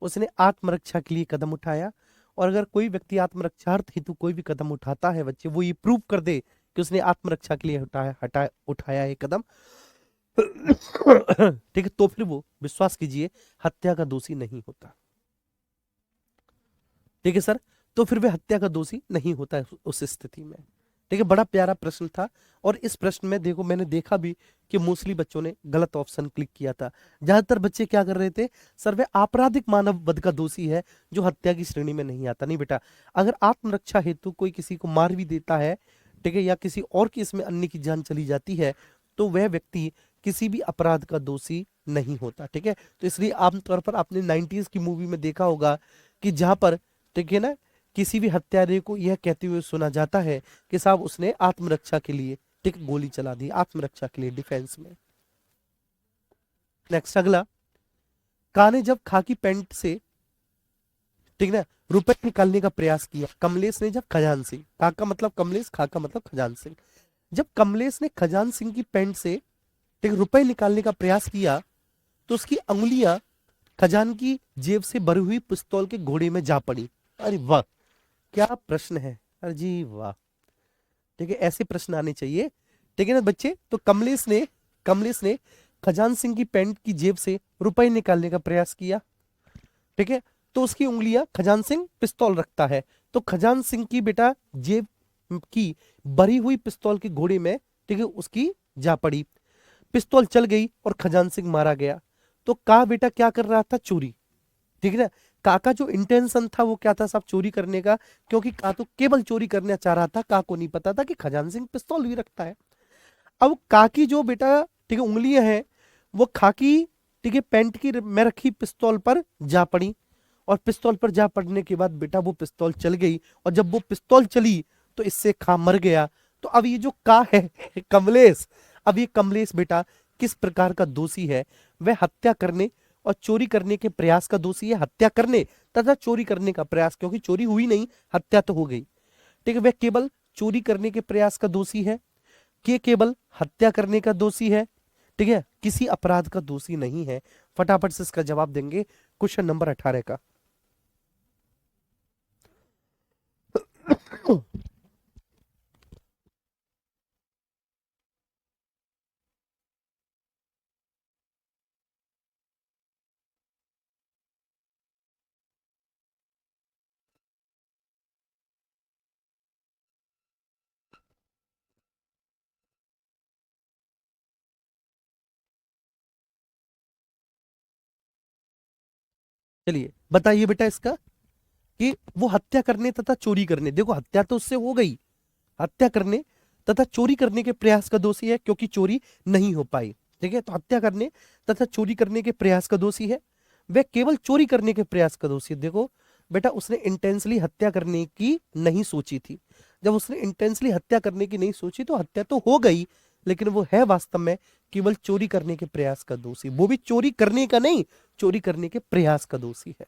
उसने आत्मरक्षा के लिए कदम उठाया, और अगर कोई व्यक्ति आत्मरक्षार्थ हेतु कोई भी कदम उठाता है बच्चे, वो ये प्रूव कर दे कि उसने आत्मरक्षा के लिए उठाया है कदम, ठीक है, तो फिर वो विश्वास कीजिए हत्या का दोषी नहीं होता। ठीक है सर, तो फिर वह हत्या का दोषी नहीं होता है उस स्थिति में। ठीक है, बड़ा प्यारा प्रश्न था, और इस प्रश्न में देखो मैंने देखा भी कि मोस्टली बच्चों ने गलत ऑप्शन क्लिक किया था। ज्यादातर बच्चे क्या कर रहे थे, सर वह आपराधिक मानव वध का दोषी है जो हत्या की श्रेणी में नहीं आता। नहीं बेटा, अगर आत्मरक्षा हेतु कोई किसी को मार भी देता है, ठीक है, या किसी और की इसमें अन्य की जान चली जाती है, तो वह व्यक्ति किसी भी अपराध का दोषी नहीं होता। ठीक है, तो इसलिए आमतौर पर आपने 90s की मूवी में देखा होगा कि जहां पर, ठीक है ना, किसी भी हत्यारे को यह कहते हुए सुना जाता है कि साहब उसने आत्मरक्षा के लिए, ठीक, गोली चला दी, आत्मरक्षा के लिए, डिफेंस में। नेक्स्ट अगला, का ने जब खाकी पैंट से, ठीक ना, रुपए निकालने का प्रयास किया, कमलेश ने जब खजान सिंह, का का मतलब कमलेश, खा का मतलब खजान सिंह, जब कमलेश ने खजान सिंह की पैंट से, ठीक, रुपए निकालने का प्रयास किया, तो उसकी अंगुलियां खजान की जेब से भरी हुई पिस्तौल के घोड़े में जा पड़ी। अरे वाह, क्या प्रश्न है, अरे जी वाह। ठीक है, ऐसे प्रश्न आने चाहिए। ठीक है ना बच्चे, तो कमलेश ने खजान सिंह की पैंट की जेब से रुपए निकालने का प्रयास किया। ठीक है, तो उसकी उंगलियां, खजान सिंह पिस्तौल रखता है, तो खजान सिंह की बेटा जेब की भरी हुई पिस्तौल के घोड़े में, ठीक है, उसकी जा पड़ी, पिस्तौल चल गई और खजान सिंह मारा गया। तो का बेटा क्या कर रहा था, चोरी। ठीक है ना, का का जो इंटेंशन था वो क्या था साहब, चोरी करने का, क्योंकि का तो केवल चोरी करना चाह रहा था, का को नहीं पता था कि खजान सिंह पिस्तौल भी रखता है। अब का की जो बेटा, ठीक है, उंगलियां हैं, वो खाकी, ठीक है, पैंट की में रखी पिस्तौल पर जा पड़ी, और पिस्तौल पर जा पड़ने के बाद बेटा वो पिस्तौल चल गई, और जब वो पिस्तौल चली तो इससे खा मर गया। तो अब ये जो का है कमलेश, अब ये कमलेश बेटा किस प्रकार का दोषी है, वह हत्या करने और चोरी करने के प्रयास का दोषी है। हत्या करने तथा चोरी करने का प्रयास, क्योंकि चोरी हुई नहीं, हत्या तो हो गई। ठीक है, वह केवल चोरी करने के प्रयास का दोषी है, कि केवल हत्या करने का दोषी है। ठीक है, किसी अपराध का दोषी नहीं है। फटाफट से इसका जवाब देंगे क्वेश्चन नंबर 18 का। चलिए बताइए बेटा इसका, कि वो हत्या करने तथा चोरी करने, देखो हत्या तो उससे हो गई, हत्या करने तथा चोरी करने के प्रयास का दोषी है, क्योंकि चोरी नहीं हो पाई। ठीक है, तो हत्या करने तथा चोरी करने के प्रयास का दोषी है। वह केवल चोरी करने के प्रयास का दोषी है। देखो बेटा, उसने इंटेंसली हत्या करने की नहीं सोची थी। जब उसने इंटेंसली हत्या करने की नहीं सोची तो हत्या तो हो गई, लेकिन वो है वास्तव में केवल चोरी करने के प्रयास का दोषी, वो भी चोरी करने का नहीं, चोरी करने के प्रयास का दोषी है।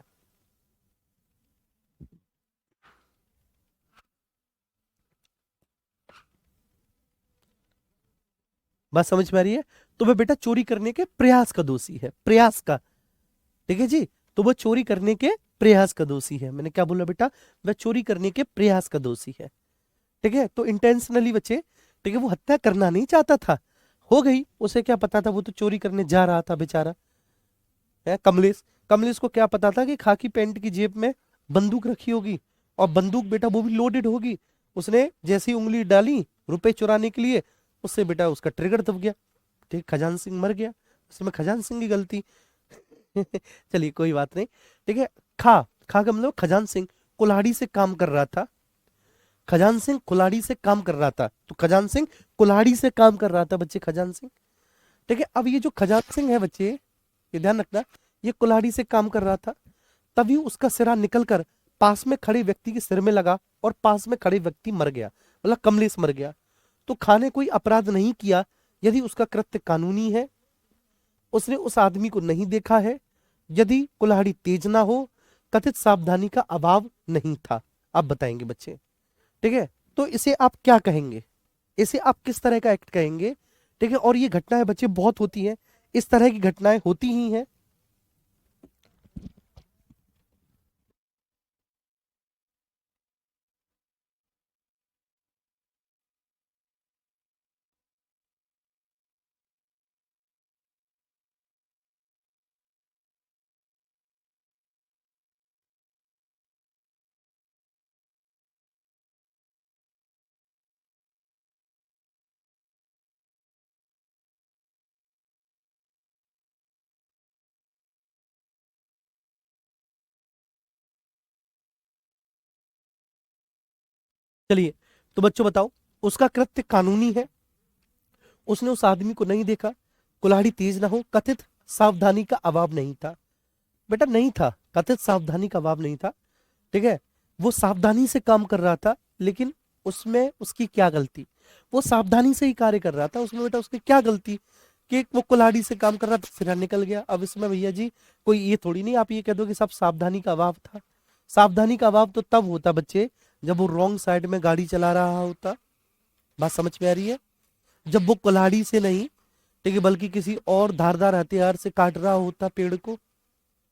बात समझ में आ रही है? तो वह बेटा चोरी करने के प्रयास का दोषी है, प्रयास का। ठीक है जी, तो वह चोरी करने के प्रयास का दोषी है। मैंने क्या बोला बेटा, वह चोरी करने के प्रयास का दोषी है। ठीक है, तो इंटेंशनली बच्चे, ठीक है, वो हत्या करना नहीं चाहता था, हो गई, उसे क्या पता था, वो तो चोरी करने जा रहा था बेचारा है। कमलेश, कमलेश को क्या पता था कि खाकी पैंट की जेब में बंदूक रखी होगी, और बंदूक बेटा वो भी लोडेड होगी। उसने जैसी उंगली डाली रुपए चुराने के लिए, उससे बेटा उसका ट्रिगर दब गया। ठीक, खजान सिंह मर गया, उसमें खजान सिंह की गलती। चलिए कोई बात नहीं। ठीक है, खा, खा का मतलब खजान सिंह कुल्हाड़ी से काम कर रहा था, खजान सिंह कुल्हाड़ी से काम कर रहा था, तो खजान सिंह कुल्हाड़ी से काम कर रहा था बच्चे, खजान सिंह। ठीक है, अब ये जो खजान सिंह है बच्चे, ये ध्यान रखना, ये कुल्हाड़ी से काम कर रहा था, तभी उसका सिरा निकलकर पास में खड़े व्यक्ति के सिर में लगा, और पास में खड़े व्यक्ति मर गया, मतलब कमलेश मर गया। तो खा ने कोई अपराध नहीं किया यदि उसका कृत्य कानूनी है, उसने उस आदमी को नहीं देखा है, यदि कुल्हाड़ी तेज ना हो, कथित सावधानी का अभाव नहीं था। आप बताएंगे बच्चे। ठीक है, तो इसे आप क्या कहेंगे, इसे आप किस तरह का एक्ट कहेंगे? ठीक है, और ये घटनाएं बच्चे बहुत होती हैं, इस तरह की घटनाएं होती ही हैं। चलिए, तो बच्चों बताओ, उसका कृत्य कानूनी है, उसने उस आदमी को नहीं देखा, कुल्हाड़ी तेज ना हो, कथित सावधानी का अभाव नहीं था। बेटा नहीं था, कथित सावधानी का अभाव नहीं था। ठीक है, वो सावधानी से काम कर रहा था, लेकिन उसमें उसकी क्या गलती? वो सावधानी से ही कार्य कर रहा था, उसमें बेटा उसकी क्या गलती कि वो कुल्हाड़ी से काम कर रहा था, सिरा निकल गया। अब इसमें भैया जी कोई ये थोड़ी नहीं आप ये कह दो कि सब सावधानी का अभाव था। सावधानी का अभाव तो तब होता बच्चे जब वो रॉन्ग साइड में गाड़ी चला रहा होता। बात समझ में आ रही है? जब वो कुल्हाड़ी से नहीं, ठीक है, बल्कि किसी और धारदार हथियार से काट रहा होता पेड़ को।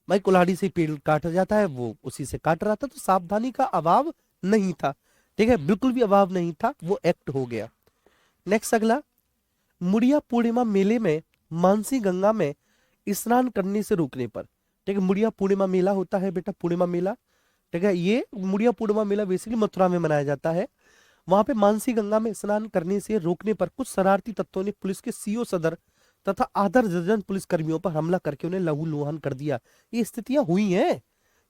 भाई कुल्हाड़ी से पेड़ काटा जाता है, वो उसी से काट रहा था, तो सावधानी का अभाव नहीं था। ठीक है, बिल्कुल भी अभाव नहीं था, वो एक्ट हो गया। नेक्स्ट अगला, मुड़िया पूर्णिमा मेले में मानसी गंगा में स्नान करने से रोकने पर। ठीक है, मुड़िया पूर्णिमा मेला होता है बेटा, पूर्णिमा मेला। ठीक है, ये मुड़िया पूर्णिमा मेला बेसिकली मथुरा में मनाया जाता है। वहां पे मानसी गंगा में स्नान करने से रोकने पर कुछ शरारती तत्वों ने पुलिस के सीओ सदर तथा आधा दर्जन पुलिस कर्मियों पर हमला करके उन्हें लहूलुहान कर दिया। ये स्थितियां हुई हैं,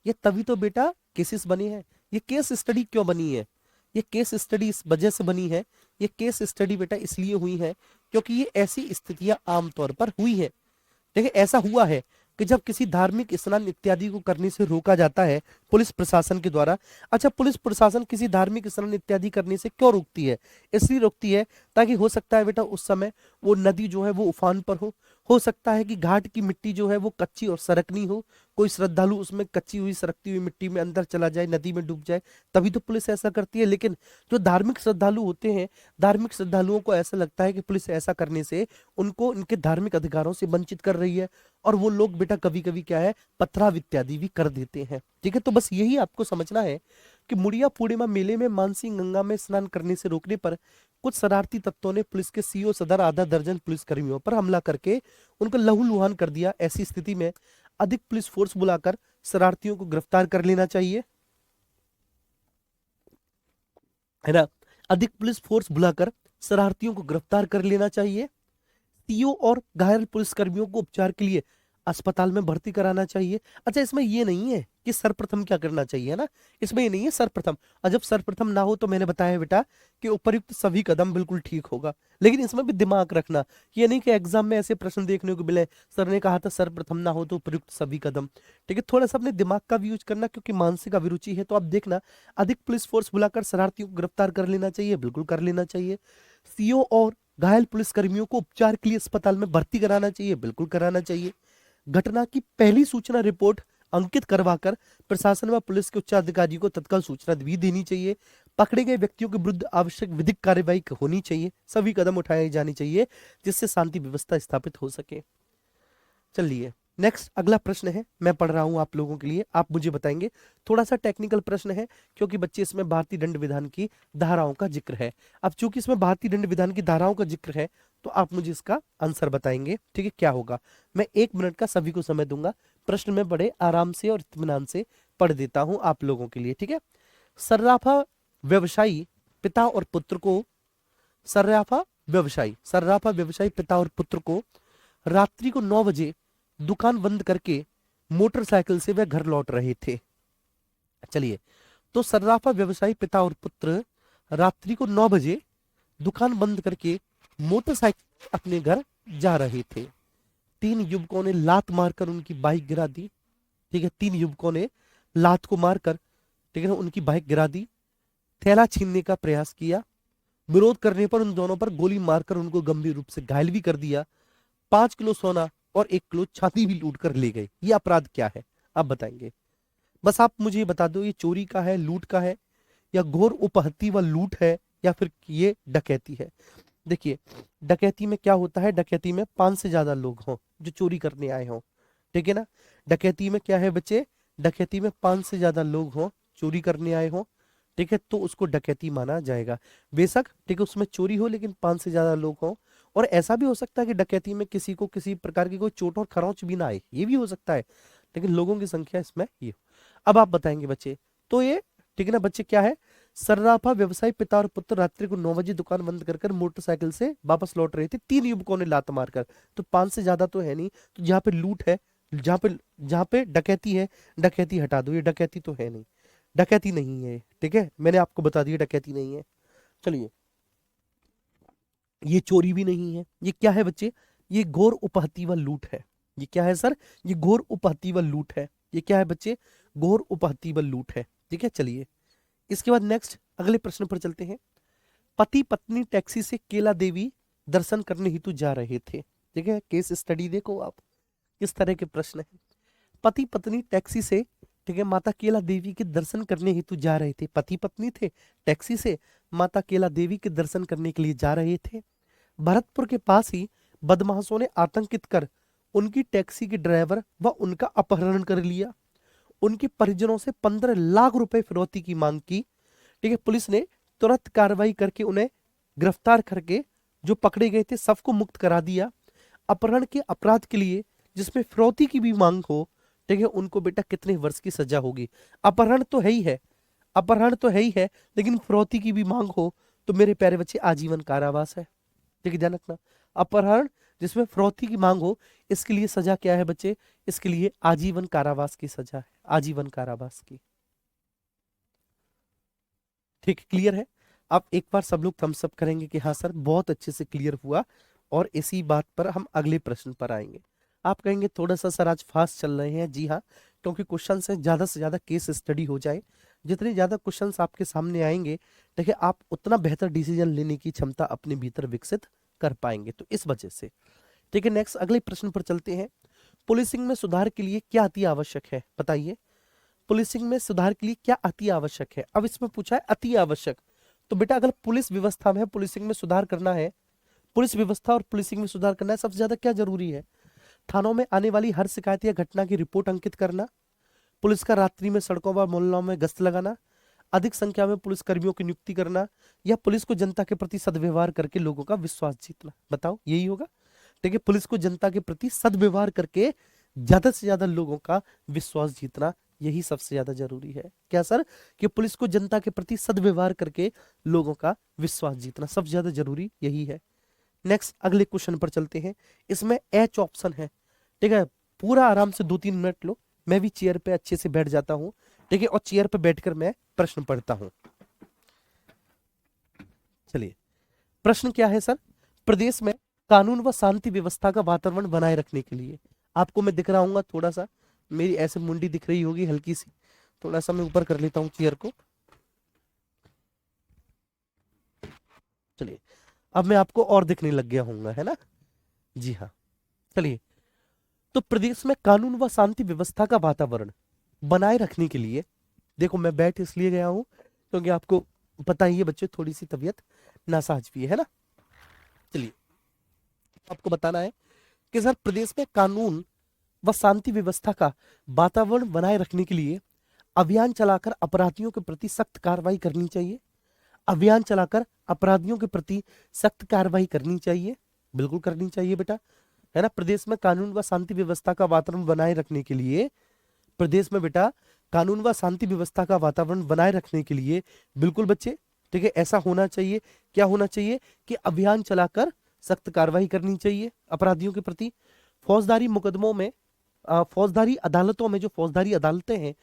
ये तभी तो बेटा केसेस बने हैं। ये केस स्टडी क्यों बनी है? ये केस स्टडी इस वजह से बनी है, ये केस स्टडी बेटा इसलिए हुई है क्योंकि ये ऐसी स्थितियां आमतौर पर हुई है। देखिए ऐसा हुआ है कि जब किसी धार्मिक स्नान इत्यादि को करने से रोका जाता है पुलिस प्रशासन के द्वारा। अच्छा, पुलिस प्रशासन किसी धार्मिक स्नान इत्यादि करने से क्यों रोकती है? इसलिए रोकती है ताकि हो सकता है बेटा उस समय वो नदी जो है वो उफान पर हो सकता है कि घाट की मिट्टी जो है वो कच्ची और सरकनी हो, कोई श्रद्धालु उसमें कच्ची हुई सरकती हुई मिट्टी में अंदर चला जाए, नदी में डूब जाए, तभी तो पुलिस ऐसा करती है। लेकिन जो धार्मिक श्रद्धालु होते हैं, धार्मिक श्रद्धालुओं को ऐसा लगता है कि पुलिस ऐसा करने से उनको इनके धार्मिक अधिकारों से वंचित कर रही है, और वो लोग बेटा कभी कभी क्या है पथराव इत्यादि भी कर देते हैं। ठीक है, तो बस यही आपको समझना है कि मुड़िया पूर्णिमा मेले में मानसी गंगा में स्नान करने से रोकने पर कुछ शरारती तत्वों ने पुलिस के सीओ सदर आधा दर्जन पुलिस कर्मियों पर हमला करके उनको लहूलुहान कर दिया। ऐसी स्थिति में अधिक पुलिस फोर्स बुलाकर शरारतियों को गिरफ्तार कर लेना चाहिए, है ना? अधिक पुलिस फोर्स बुलाकर शरारतियों को गिरफ्तार कर लेना चाहिए। सीओ और घायल पुलिसकर्मियों को उपचार के लिए अस्पताल में भर्ती कराना चाहिए। अच्छा, इसमें ये नहीं है कि सर्वप्रथम क्या करना चाहिए, है ना? इसमें ये नहीं है सर्वप्रथम, और जब सर्वप्रथम ना हो तो मैंने बताया बेटा कि उपर्युक्त सभी कदम बिल्कुल ठीक होगा। लेकिन इसमें भी दिमाग रखना, ये नहीं कि एग्जाम में ऐसे प्रश्न देखने को मिले, सर ने कहा था सर्वप्रथम ना हो तो उपर्युक्त सभी कदम। ठीक है, थोड़ा सा अपने दिमाग का भी यूज करना, क्योंकि मानसिक अभिरुचि है तो आप देखना। अधिक पुलिस फोर्स बुलाकर शरारतियों को गिरफ्तार कर लेना चाहिए, बिल्कुल कर लेना चाहिए। सीओ और घायल पुलिसकर्मियों को उपचार के लिए अस्पताल में भर्ती कराना चाहिए, बिल्कुल कराना चाहिए। घटना की पहली सूचना रिपोर्ट अंकित करवाकर प्रशासन व पुलिस के उच्चाधिकारी को तत्काल सूचना भी देनी चाहिए। पकड़े गए व्यक्तियों के विरुद्ध आवश्यक विधिक कार्रवाई होनी चाहिए, सभी कदम उठाए जाने चाहिए जिससे शांति व्यवस्था स्थापित हो सके। चलिए, नेक्स्ट अगला प्रश्न है, मैं पढ़ रहा हूं आप लोगों के लिए, आप मुझे बताएंगे। थोड़ा सा टेक्निकल प्रश्न है क्योंकि बच्चे इसमें भारतीय दंड विधान की धाराओं का जिक्र है। अब चूंकि इसमें भारतीय दंड विधान की धाराओं का जिक्र है तो आप मुझे इसका आंसर बताएंगे। ठीक है, क्या होगा? मैं 1 मिनट का सभी को समय दूंगा। प्रश्न में बड़े आराम से और इत्मीनान से पढ़ देता हूं आप लोगों के लिए। ठीक है, सर्राफा व्यवसायी पिता और पुत्र को सर्राफा व्यवसायी पिता और पुत्र को रात्रि को 9 बजे दुकान बंद करके मोटरसाइकिल से वह घर लौट रहे थे। चलिए, तो सर्राफा व्यवसायी पिता और पुत्र रात्रि को 9 बजे दुकान बंद करके मोटरसाइकिल अपने घर जा रहे थे। 3 युवकों ने लात मारकर उनकी बाइक गिरा दी। ठीक है, 3 युवकों ने लात को मारकर, ठीक है ना, उनकी बाइक गिरा दी। थैला छीनने का प्रयास किया। विरोध करने पर उन दोनों पर गोली मारकर उनको गंभीर रूप से घायल भी कर दिया। 5 किलो सोना और 1 किलो छाती भी लूट कर ले गए। ये अपराध क्या है आप बताएंगे? बस आप मुझे ये बता दो, ये चोरी का है, लूट का है, या घोर उपहत्या व लूट है, या फिर ये डकैती है। देखिए, डकैती में क्या होता है, डकैती में 5 से ज्यादा लोग हों जो चोरी करने आए हों, ठीक है ना। डकैती में क्या है बच्चे, डकैती में 5 से ज्यादा लोग हों, चोरी करने आए हों, ठीक है, तो उसको डकैती माना जाएगा। बेशक ठीक है उसमें चोरी हो लेकिन 5 से ज्यादा लोग हों। और ऐसा भी हो सकता है कि डकैती में किसी को किसी प्रकार की कोई चोट और खरोंच भी ना आए, ये भी हो सकता है, लेकिन लोगों की संख्या इसमें ये हो। अब आप बताएंगे बच्चे, तो ये ठीक है ना बच्चे, क्या है, सर्राफा व्यवसायी पिता और पुत्र रात्रि को 9 बजे दुकान बंद कर कर मोटरसाइकिल से वापस लौट रहे थे, 3 युवकों ने लात मारकर। तो 5 से ज्यादा तो है नहीं, तो जहाँ पे लूट है, जहाँ पे डकैती है, डकैती हटा दो, ये डकैती तो है नहीं, डकैती नहीं है, ठीक है, मैंने आपको बता दिया डकैती नहीं है। चलिए, ये चोरी भी नहीं है, ये क्या है बच्चे, ये घोर उपहती व लूट है। ये क्या है सर, ये घोर उपहती व लूट है। ये क्या है बच्चे, घोर उपहती व लूट है, ठीक है। चलिए, इसके बाद नेक्स्ट अगले प्रश्न पर चलते हैं। पति पत्नी टैक्सी से केला देवी दर्शन करने हेतु जा रहे थे, ठीक है, केस स्टडी देखो आप किस तरह के प्रश्न है। पति पत्नी टैक्सी से, ठीक है, माता केला देवी के दर्शन करने हेतु जा रहे थे। पति पत्नी थे, टैक्सी से माता केला देवी के दर्शन करने के लिए जा रहे थे। भरतपुर के पास ही बदमाशों ने आतंकित कर उनकी टैक्सी के ड्राइवर व उनका अपहरण कर लिया। उनके परिजनों से 15 लाख रुपए फिरौती की मांग की, ठीक है। पुलिस ने तुरंत कार्रवाई करके उन्हें गिरफ्तार करके जो पकड़े गए थे सबको मुक्त करा दिया। अपहरण के अपराध के लिए जिसमें फिरौती की भी मांग हो, ठीक है, उनको बेटा कितने वर्ष की सजा होगी। अपहरण तो है ही है, अपहरण तो है ही है, लेकिन फिरौती की भी मांग हो तो मेरे प्यारे बच्चे आजीवन कारावास है, ठीक है, ध्यान रखना। अपहरण जिसमें फिरौती की मांग हो, इसके लिए सजा क्या है बच्चे, इसके लिए आजीवन कारावास की सजा है, आजीवन कारावास की, ठीक, क्लियर है। अब एक बार सब लोग थम्स अप करेंगे कि हाँ सर बहुत अच्छे से क्लियर हुआ, और इसी बात पर हम अगले प्रश्न पर आएंगे। आप कहेंगे थोड़ा सा सर आज फास्ट चल रहे हैं, जी हाँ, क्योंकि क्वेश्चन से ज्यादा केस स्टडी हो जाए। जितने ज्यादा क्वेश्चंस आपके सामने आएंगे, ठीक है, आप उतना बेहतर डिसीजन लेने की क्षमता अपने भीतर विकसित कर पाएंगे, तो इस वजह से, ठीक है। नेक्स्ट अगले प्रश्न पर चलते हैं। पुलिसिंग में सुधार के लिए क्या अति आवश्यक है, बताइए। पुलिसिंग में सुधार के लिए क्या अति आवश्यक है। अब इसमें पूछा है अति आवश्यक, तो बेटा अगर पुलिस व्यवस्था में पुलिसिंग में सुधार करना है, पुलिस व्यवस्था और पुलिसिंग में सुधार करना है, सबसे ज्यादा क्या जरूरी है। थानों में आने वाली हर शिकायत या घटना की रिपोर्ट अंकित करना, पुलिस का रात्रि में सड़कों व मोहल्लों में गश्त लगाना, अधिक संख्या में पुलिस कर्मियों की नियुक्ति करना, या पुलिस को जनता के प्रति सदव्यवहार करके लोगों का विश्वास जीतना। बताओ, यही होगा, ठीक है, पुलिस को जनता के प्रति सदव्यवहार करके ज्यादा से ज्यादा लोगों का विश्वास जीतना, यही सबसे ज्यादा जरूरी है। क्या सर, कि पुलिस को जनता के प्रति सदव्यवहार करके लोगों का विश्वास जीतना सबसे ज्यादा जरूरी यही है। नेक्स्ट अगले क्वेश्चन पर चलते हैं। इसमें एच ऑप्शन है, ठीक है, पूरा आराम से 2-3 मिनट लो, मैं भी चेयर पे अच्छे से बैठ जाता हूँ, ठीक है, और चेयर पे बैठकर मैं प्रश्न पढ़ता हूँ। चलिए, प्रश्न क्या है सर, प्रदेश में कानून व शांति व्यवस्था का वातावरण बनाए रखने के लिए, आपको मैं दिख रहा हूँ थोड़ा सा, मेरी ऐसे मुंडी दिख रही होगी हल्की सी, थोड़ा सा मैं ऊपर कर लेता हूँ चेयर को। चलिए, अब मैं आपको और दिखने लग गया हूँ, है ना, जी हाँ। चलिए, तो प्रदेश में कानून व शांति व्यवस्था का वातावरण बनाए रखने के लिए, देखो मैं बैठ इसलिए गया हूं क्योंकि आपको पता ही है बच्चे थोड़ी सी तबीयत नासाज भी है ना। चलिए, आपको बताना है कि सर प्रदेश में कानून व शांति व्यवस्था का वातावरण बनाए रखने के लिए अभियान चलाकर अपराधियों के प्रति सख्त कार्रवाई करनी चाहिए। अभियान चलाकर अपराधियों के प्रति सख्त कार्रवाई करनी चाहिए, बिल्कुल करनी चाहिए बेटा, है ना। प्रदेश में कानून व शांति व्यवस्था का वातावरण बनाए रखने के लिए, प्रदेश में बेटा कानून व शांति व्यवस्था का वातावरण बनाए रखने के लिए बिल्कुल बच्चे, ठीक है, ऐसा होना चाहिए। क्या होना चाहिए कि अभियान चलाकर सख्त कार्रवाई करनी चाहिए अपराधियों के प्रति। फौजदारी मुकदमों में, फौजदारी अदालतों में, जो फौजदारी अदालतें हैं,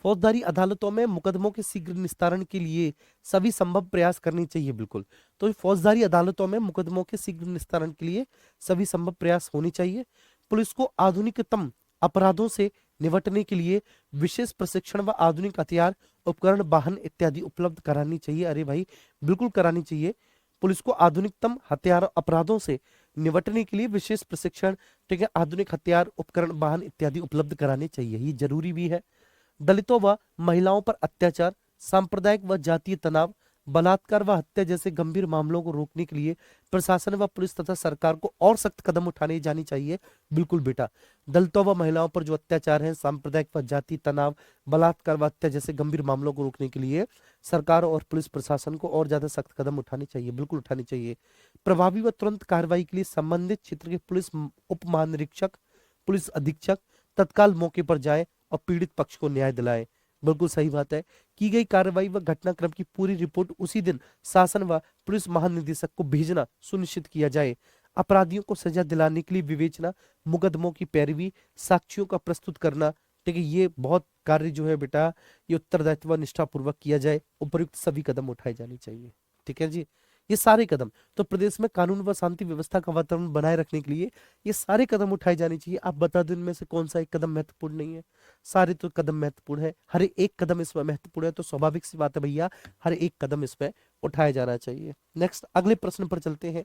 फौजदारी अदालतों में मुकदमों के शीघ्र निस्तारण के लिए सभी संभव प्रयास करने चाहिए, बिल्कुल। तो फौजदारी अदालतों में मुकदमों के शीघ्र निस्तारण के लिए सभी संभव प्रयास होने चाहिए। पुलिस को आधुनिकतम अपराधों से निपटने के लिए विशेष प्रशिक्षण व आधुनिक हथियार, उपकरण, वाहन इत्यादि उपलब्ध करानी चाहिए। अरे भाई बिल्कुल करानी चाहिए। पुलिस को आधुनिकतम हथियार, अपराधों से निपटने के लिए विशेष प्रशिक्षण, ठीक है, आधुनिक हथियार, उपकरण, वाहन इत्यादि उपलब्ध कराने चाहिए, ये जरूरी भी है। दलितों व महिलाओं पर अत्याचार, सांप्रदायिक व जातीय तनाव, बलात्कार व हत्या जैसे गंभीर मामलों को रोकने के लिए प्रशासन व पुलिस तथा सरकार को और सख्त कदम उठाने जानी चाहिए। बिल्कुल बेटा, दलितों व महिलाओं पर जो अत्याचार है, सांप्रदायिक व जाति तनाव, बलात्कार व हत्या जैसे गंभीर मामलों को रोकने के लिए सरकार और पुलिस प्रशासन को और ज्यादा सख्त कदम उठाने चाहिए, बिल्कुल उठानी चाहिए। प्रभावी व तुरंत कार्रवाई के लिए संबंधित क्षेत्र के पुलिस उप महानिरीक्षक, पुलिस अधीक्षक तत्काल मौके पर जाए और पीड़ित पक्ष को न्याय दिलाए। बिल्कुल सही बात है। की गई कार्रवाई व घटनाक्रम की पूरी रिपोर्ट उसी दिन शासन व पुलिस महानिदेशक को भेजना सुनिश्चित किया जाए। अपराधियों को सजा दिलाने के लिए विवेचना, मुकदमों की पैरवी, साक्ष्यों का प्रस्तुत करना, ठीक है, ये बहुत कार्य जो है बेटा, ये उत्तरदायित्व व निष्ठापूर्वक किया जाए। उपयुक्त सभी कदम उठाए जाने चाहिए। ठीक है जी, ये सारे कदम तो प्रदेश में कानून व शांति व्यवस्था का वातावरण बनाए रखने के लिए ये सारे कदम उठाए जाने चाहिए। आप बता दो इनमें से कौन सा एक कदम महत्वपूर्ण नहीं है? सारे तो कदम महत्वपूर्ण है, हर एक कदम इसमें महत्वपूर्ण है, तो स्वाभाविक सी बात है भैया, हर एक कदम इसमें उठाया जाना चाहिए। नेक्स्ट अगले प्रश्न पर चलते हैं।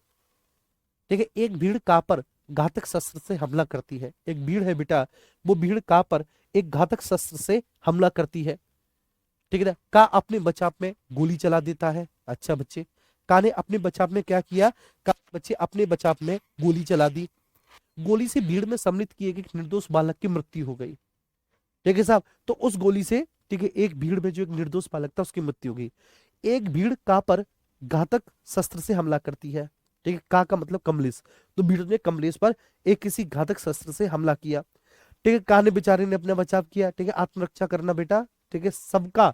ठीक है, एक भीड़ का पर घातक शस्त्र से हमला करती है। एक भीड़ है बेटा, वो भीड़ का पर एक घातक शस्त्र से हमला करती है। ठीक है ना, का अपने बचाव में गोली चला देता है। अच्छा बच्चे, का ने अपने बचाव में क्या किया? का बच्चे अपने बचाव में गोली चला दी। गोली से भीड़ में सम्मिलित किए गए एक निर्दोष बालक की मृत्यु हो गई। ठीक है साहब, तो उस गोली से, ठीक है, एक भीड़ में जो एक निर्दोष बालक था उसकी मृत्यु हो गई। एक भीड़ का पर घातक शस्त्र से हमला करती है। ठीक है, का मतलब कमलेश, तो भीड़ ने कमलेश पर एक किसी घातक शस्त्र से हमला किया। ठीक है, का ने बेचारे ने अपना बचाव किया। ठीक है, आत्मरक्षा करना बेटा, ठीक है, सबका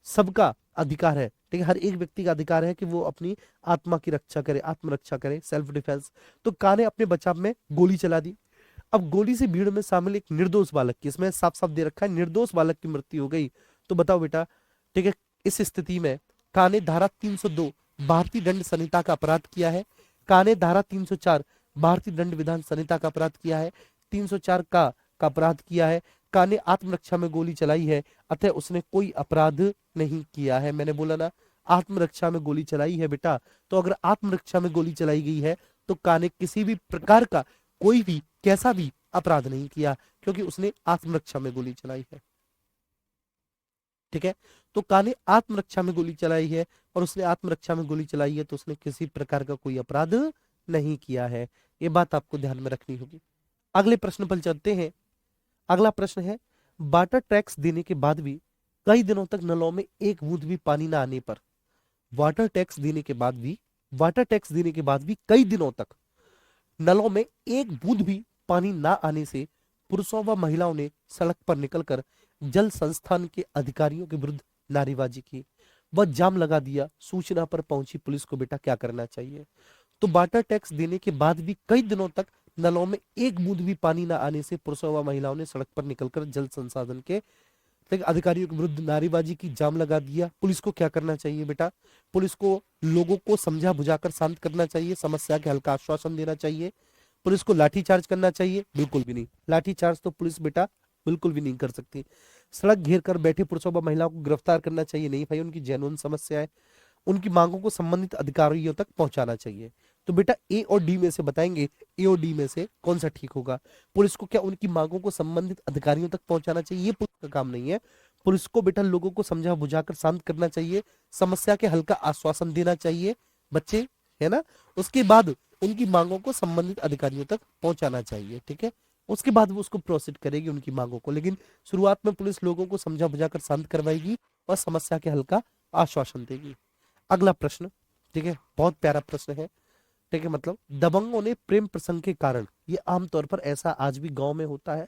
सबका अधिकार है। ठीक है, हर एक व्यक्ति का अधिकार है कि वो अपनी आत्मा की रक्षा करे, आत्मरक्षा करे, सेल्फ डिफेंस। तो का ने अपने बचाव में गोली चला दी। अब गोली से भीड़ में शामिल एक निर्दोष बालक की, इसमें साफ साफ दे रखा है निर्दोष बालक की मृत्यु हो गई। तो बताओ बेटा, ठीक है, इस स्थिति में का ने धारा 302 भारतीय दंड संहिता का अपराध किया है। का ने धारा 304 भारतीय दंड विधान संहिता का अपराध किया है। 304 का अपराध किया है। का ने आत्मरक्षा में गोली चलाई है, अतः उसने कोई अपराध नहीं किया है। मैंने बोला ना, आत्मरक्षा में गोली चलाई है बेटा, तो अगर आत्मरक्षा में गोली चलाई गई है तो का ने किसी भी प्रकार का कोई भी कैसा भी अपराध नहीं किया, क्योंकि उसने आत्मरक्षा में गोली चलाई है। ठीक है, तो का ने आत्मरक्षा में गोली चलाई है और उसने आत्मरक्षा में गोली चलाई है, तो उसने किसी प्रकार का कोई अपराध नहीं किया है। ये बात आपको ध्यान में रखनी होगी। अगले प्रश्न पर चलते हैं। अगला प्रश्न है, वाटर टैक्स देने के बाद भी कई दिनों तक नलों में एक बूंद भी पानी ना आने पर, वाटर टैक्स देने के बाद भी, वाटर टैक्स देने के बाद भी कई दिनों तक नलों में एक बूंद भी पानी ना आने से पुरुषों व महिलाओं ने सड़क पर निकलकर जल संस्थान के अधिकारियों के विरुद्ध नारेबाजी की व जाम लगा दिया। सूचना पर पहुंची पुलिस को बेटा क्या करना चाहिए? तो वाटर टैक्स देने के बाद भी कई दिनों तक नलों में एक बूंद भी पानी ना आने से पुरुषों व महिलाओं ने सड़क पर निकलकर जल संसाधन के अधिकारियों के विरुद्ध नारेबाजी की, जाम लगा दिया। पुलिस को क्या करना चाहिए बेटा? पुलिस को लोगों को समझा बुझाकर शांत करना चाहिए, समस्या के हल का आश्वासन देना चाहिए। पुलिस को लाठीचार्ज करना चाहिए? बिल्कुल भी नहीं, लाठीचार्ज तो पुलिस बेटा बिल्कुल भी नहीं कर सकती। सड़क घेर कर बैठे पुरुषों व महिलाओं को गिरफ्तार करना चाहिए? नहीं भाई, उनकी जेन्युइन समस्या है, उनकी मांगों को संबंधित अधिकारियों तक पहुंचाना चाहिए। तो बेटा ए और डी में से बताएंगे, ए और डी में से कौन सा ठीक होगा? पुलिस को क्या उनकी मांगों को संबंधित अधिकारियों तक पहुंचाना चाहिए? ये पुलिस का काम नहीं है। पुलिस को बेटा लोगों को समझा बुझाकर शांत करना चाहिए, समस्या के हल का आश्वासन देना चाहिए बच्चे, है ना। उसके बाद उनकी मांगों को संबंधित अधिकारियों तक पहुंचाना चाहिए। ठीक है, उसके बाद वो उसको प्रोसीड करेगी उनकी मांगों को, लेकिन शुरुआत में पुलिस लोगों को समझा बुझाकर शांत करवाएगी और समस्या के हल का आश्वासन देगी। अगला प्रश्न, ठीक है, बहुत प्यारा प्रश्न है। ठीक है, मतलब दबंगों ने प्रेम प्रसंग के कारण, ये आमतौर पर ऐसा आज भी गांव में होता है,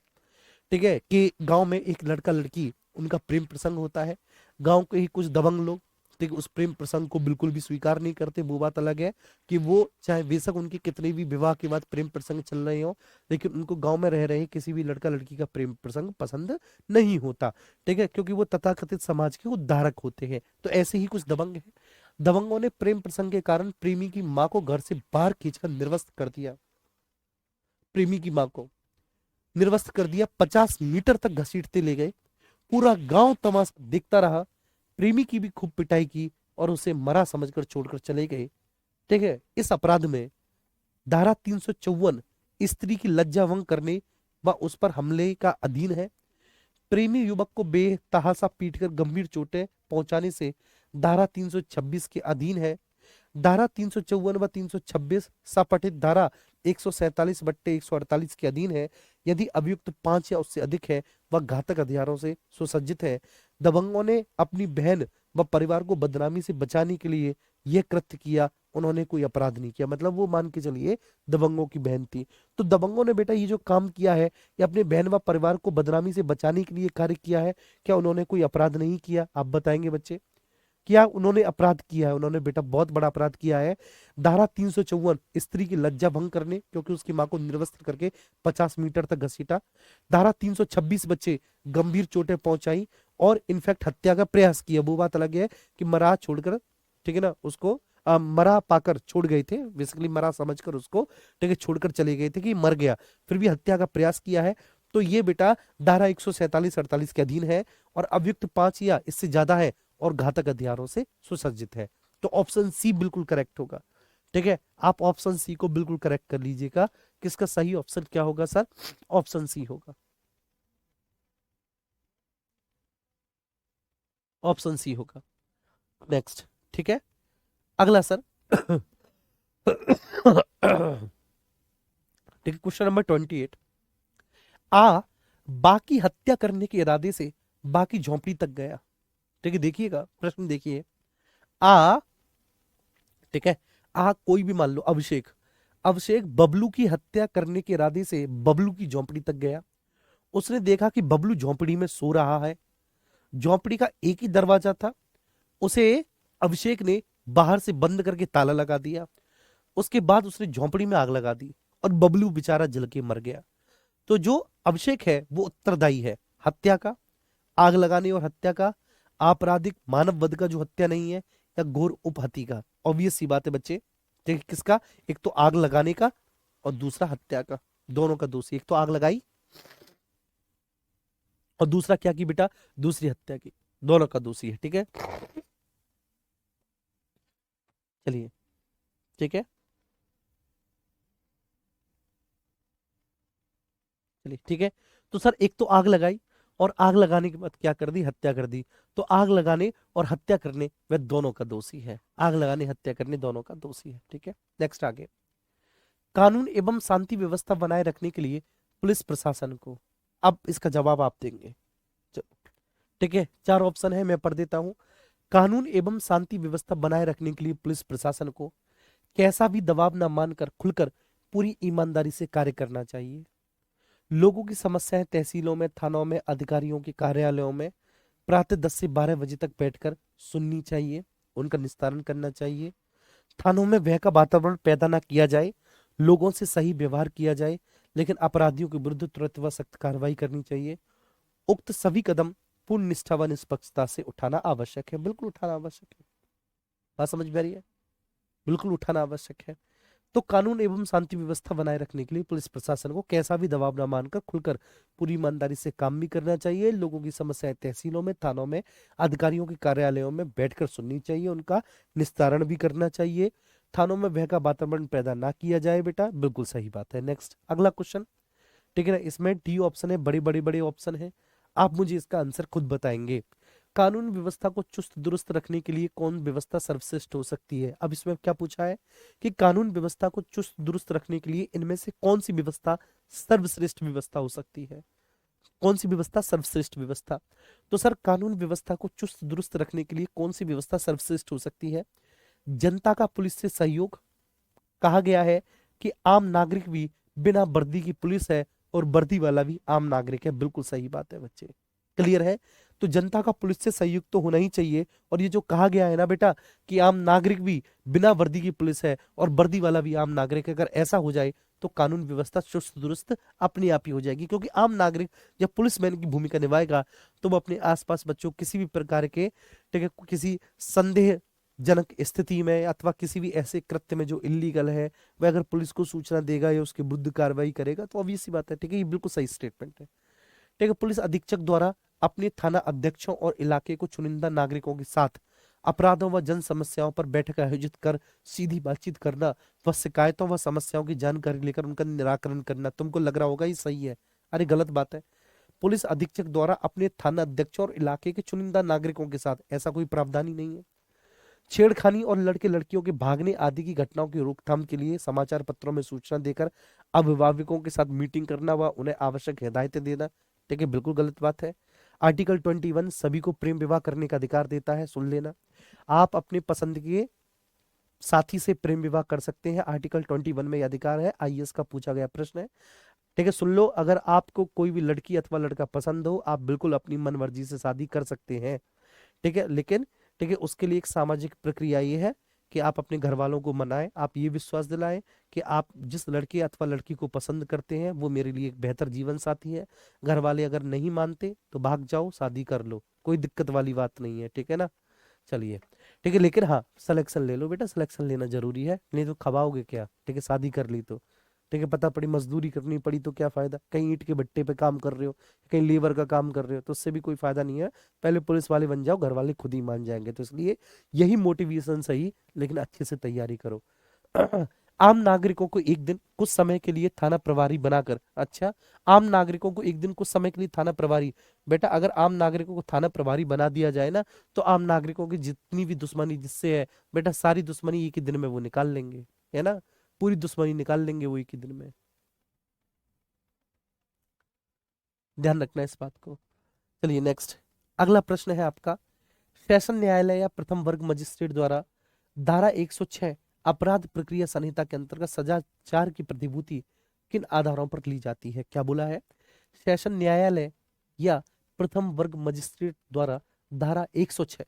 ठीक है, कि गांव में एक लड़का लड़की उनका प्रेम प्रसंग होता है। गांव के ही कुछ दबंग लोग, ठीक है, उस प्रेम प्रसंग को बिल्कुल भी स्वीकार नहीं करते। वो बात अलग है कि वो चाहे बेशक उनकी कितनी भी विवाह के बाद प्रेम प्रसंग चल रहे हो, लेकिन उनको गांव में रह रहे किसी भी लड़का लड़की का प्रेम प्रसंग पसंद नहीं होता। ठीक है, क्योंकि वो तथाकथित समाज के उद्धारक होते हैं। तो ऐसे ही कुछ दबंग हैं। दबंगों ने प्रेम प्रसंग के कारण प्रेमी की मां को घर से बाहर खींचकर निर्वस्त्र कर दिया। प्रेमी की मां को निर्वस्त्र कर दिया, 50 मीटर तक घसीटते ले गए। पूरा गांव तमाशा देखता रहा। प्रेमी की भी खूब पिटाई की और उसे मरा समझकर छोड़कर चले गए। ठीक है, इस अपराध में धारा 354 स्त्री की लज्जा भंग करने व उस पर हमले का अधीन है। प्रेमी युवक को बेतहासा पीटकर गंभीर चोटें पहुंचाने से धारा 326 के अधीन है। धारा 354 व 326 सपठित धारा 147 बट्टे 148 के अधीन है। यदि अभियुक्त 5 या उससे अधिक है, वह घातक हथियारों से सुसज्जित है। दबंगों ने अपनी बहन व परिवार को बदनामी से बचाने के लिए यह कृत्य किया, उन्होंने कोई अपराध नहीं किया। मतलब वो मान के चलिए दबंगों की बहन थी, तो दबंगों ने बेटा ये जो काम किया है, ये अपने बहन व परिवार को बदनामी से बचाने के लिए कार्य किया है। क्या उन्होंने कोई अपराध नहीं किया? आप बताएंगे बच्चे, क्या उन्होंने अपराध किया है? उन्होंने बेटा बहुत बड़ा अपराध किया है। धारा 354 स्त्री की लज्जा भंग करने, क्योंकि उसकी मां को निर्वस्त्र करके 50 मीटर तक घसीटा। धारा 326 बच्चे गंभीर चोटें पहुंचाई और इनफैक्ट हत्या का प्रयास किया। वो बात अलग है कि मरा छोड़कर, ठीक है ना, उसको मरा पाकर छोड़ गए थे, बेसिकली मरा समझकर उसको, ठीक है, छोड़कर चले गए थे कि मर गया, फिर भी हत्या का प्रयास किया है। तो ये बेटा धारा 147-48 के अधीन है और अभियुक्त 5 या इससे ज्यादा है और घातक हथियारों से सुसज्जित है। तो ऑप्शन सी बिल्कुल करेक्ट होगा। ठीक है, आप ऑप्शन सी को बिल्कुल करेक्ट कर लीजिएगा। किसका सही ऑप्शन क्या होगा सर? ऑप्शन सी होगा, ऑप्शन सी होगा। नेक्स्ट, ठीक है, अगला सर। ठीक है, क्वेश्चन नंबर 28। आ बाकी हत्या करने के इरादे से बाकी झोंपड़ी तक गया। ठीक है, देखिएगा प्रश्न देखिए। आ, ठीक है, आ कोई भी मान लो अभिषेक, अभिषेक बबलू की हत्या करने के इरादे से बबलू की झोंपड़ी तक गया। उसने देखा कि बबलू झोंपड़ी में सो रहा है। झोंपड़ी का एक ही दरवाजा था, उसे अभिषेक ने बाहर से बंद करके ताला लगा दिया। उसके बाद उसने झोंपड़ी में आग लगा दी और बबलू बेचारा जल के मर गया। तो जो अभिषेक है वो उत्तरदायी है हत्या का, आग लगाने और हत्या का, आपराधिक मानव वध का जो हत्या नहीं है, या घोर उपहत्या का। ऑब्वियस सी बात है बच्चे, ठीक है, किसका? एक तो आग लगाने का और दूसरा हत्या का, दोनों का दोषी। एक तो आग लगाई और दूसरा क्या की बेटा? दूसरी हत्या की, दोनों का दोषी है। ठीक है, चलिए, ठीक है, चलिए, ठीक है। तो सर एक तो आग लगाई और आग लगाने के बाद क्या कर दी? हत्या कर दी। तो आग लगाने और हत्या करने वह दोनों का दोषी है। आग लगाने हत्या करने दोनों का दोषी है। ठीक है, नेक्स्ट आगे। कानून एवं शांति व्यवस्था बनाए रखने के लिए पुलिस प्रशासन को, अब इसका जवाब आप देंगे। ठीक है, 4 ऑप्शन है, मैं पढ़ देता हूं। कानून एवं शांति व्यवस्था बनाए रखने के लिए पुलिस प्रशासन को कैसा भी दबाव न मानकर खुलकर पूरी ईमानदारी से कार्य करना चाहिए। लोगों की समस्याएं तहसीलों में, थानों में, अधिकारियों के कार्यालयों में प्रातः 10 से 12 बजे तक बैठकर सुननी चाहिए, उनका निस्तारण करना चाहिए। थानों में भय का वातावरण पैदा ना किया जाए, लोगों से सही व्यवहार किया जाए, लेकिन अपराधियों के विरुद्ध तुरंत व सख्त कार्रवाई करनी चाहिए। उक्त सभी कदम पूर्ण निष्ठा व निष्पक्षता से उठाना आवश्यक है। बिल्कुल उठाना आवश्यक है, बात समझ में आ रही है? बिल्कुल उठाना आवश्यक है। तो कानून एवं शांति व्यवस्था बनाए रखने के लिए पुलिस प्रशासन को कैसा भी दबाव न मानकर खुलकर पूरी ईमानदारी से काम भी करना चाहिए। लोगों की समस्याएं तहसीलों में, थानों में, अधिकारियों के कार्यालयों में बैठकर सुननी चाहिए, उनका निस्तारण भी करना चाहिए। थानों में भय का वातावरण पैदा ना किया जाए। बेटा बिल्कुल सही बात है। नेक्स्ट अगला क्वेश्चन, ठीक है ना, इसमें डी ऑप्शन है, बड़े बड़े बड़े ऑप्शन है। आप मुझे इसका आंसर खुद बताएंगे। कानून व्यवस्था को चुस्त दुरुस्त रखने के लिए कौन व्यवस्था सर्वश्रेष्ठ हो सकती है? अब इसमें क्या पूछा है कि कानून व्यवस्था को चुस्त दुरुस्त रखने के लिए इनमें से कौन सी व्यवस्था सर्वश्रेष्ठ व्यवस्था हो सकती है? कौन सी व्यवस्था सर्वश्रेष्ठ व्यवस्था? तो सर कानून व्यवस्था को चुस्त दुरुस्त रखने के लिए कौन सी व्यवस्था सर्वश्रेष्ठ हो सकती है? जनता का पुलिस से सहयोग। कहा गया है कि आम नागरिक भी बिना वर्दी की पुलिस है और वर्दी वाला भी आम नागरिक है। बिल्कुल सही बात है बच्चे, क्लियर है? तो जनता का पुलिस से सहयोग तो होना ही चाहिए। और ये जो कहा गया है ना बेटा कि आम नागरिक भी बिना वर्दी की पुलिस है और वर्दी वाला भी आम नागरिक है, अगर ऐसा हो जाए तो कानून व्यवस्था चुस्त दुरुस्त अपने आप ही हो जाएगी। क्योंकि आम नागरिक जब पुलिसमैन की भूमिका निभाएगा तो वो अपने आसपास बच्चों किसी भी प्रकार के, ठीक है, किसी संदेह जनक स्थिति में अथवा किसी भी ऐसे कृत्य में जो इलीगल है, वह अगर पुलिस को सूचना देगा या उसके विरुद्ध कार्रवाई करेगा तो ऑब्वियस सी बात है। ठीक है, ये बिल्कुल सही स्टेटमेंट है। ठीक है, पुलिस अधीक्षक द्वारा अपने थाना अध्यक्षों और इलाके को चुनिंदा नागरिकों के साथ अपराधों व जन समस्याओं पर बैठक आयोजित कर सीधी बातचीत करना व शिकायतों व समस्याओं की जानकारी लेकर उनका निराकरण करना। तुमको लग रहा होगा ये सही है, अरे गलत बात है। पुलिस अधीक्षक द्वारा अपने थाना अध्यक्षों और इलाके के चुनिंदा नागरिकों के साथ, ऐसा कोई प्रावधान ही नहीं है। छेड़खानी और लड़के लड़कियों के भागने आदि की घटनाओं की रोकथाम के लिए समाचार पत्रों में सूचना देकर अभिभावकों के साथ मीटिंग करना व उन्हें आवश्यक हिदायतें देना, ठीक है, बिल्कुल गलत बात है। आर्टिकल 21 सभी को प्रेम विवाह करने का अधिकार देता है, सुन लेना। आप अपने पसंद के साथी से प्रेम विवाह कर सकते हैं, आर्टिकल 21 में यह अधिकार है। आईएएस का पूछा गया प्रश्न है, ठीक है, सुन लो। अगर आपको कोई भी लड़की अथवा लड़का पसंद हो, आप बिल्कुल अपनी मन मर्जी से शादी कर सकते हैं, ठीक है, लेकिन ठीक है, उसके लिए एक सामाजिक प्रक्रिया ये है कि आप अपने घर वालों को मनाएं, आप ये विश्वास दिलाएं कि आप जिस लड़के अथवा लड़की को पसंद करते हैं वो मेरे लिए एक बेहतर जीवन साथी है। घर वाले अगर नहीं मानते तो भाग जाओ, शादी कर लो, कोई दिक्कत वाली बात नहीं है, ठीक है ना। चलिए, ठीक है, लेकिन हाँ सिलेक्शन ले लो बेटा, सिलेक्शन लेना जरूरी है, नहीं तो खवाओगे क्या, ठीक है, शादी कर ली तो, ठीक है, पता पड़ी मजदूरी करनी पड़ी तो क्या फायदा, कहीं ईंट के भट्टे पे काम कर रहे हो, कहीं लेबर का काम कर रहे हो, तो उससे भी कोई फायदा नहीं है। पहले पुलिस वाले बन जाओ, घर वाले खुद ही मान जाएंगे, तो इसलिए यही मोटिवेशन सही, लेकिन अच्छे से तैयारी करो। आम नागरिकों को एक दिन कुछ समय के लिए थाना प्रभारी बनाकर, अच्छा, आम नागरिकों को एक दिन कुछ समय के लिए थाना प्रभारी, बेटा अगर आम नागरिकों को थाना प्रभारी बना दिया जाए ना, तो आम नागरिकों की जितनी भी दुश्मनी जिससे है बेटा, सारी दुश्मनी एक ही दिन में वो निकाल लेंगे, है ना, पूरी दुश्मनी निकाल लेंगे वो एक ही दिन में, ध्यान रखना इस बात को। चलिए नेक्स्ट, अगला प्रश्न है आपका, सेशन न्यायालय या प्रथम वर्ग मजिस्ट्रेट द्वारा धारा 106 अपराध प्रक्रिया संहिता के अंतर्गत सजा 4 की प्रतिभूति किन आधारों पर ली जाती है, क्या बोला है, सेशन न्यायालय या प्रथम वर्ग मजिस्ट्रेट द्वारा धारा 106,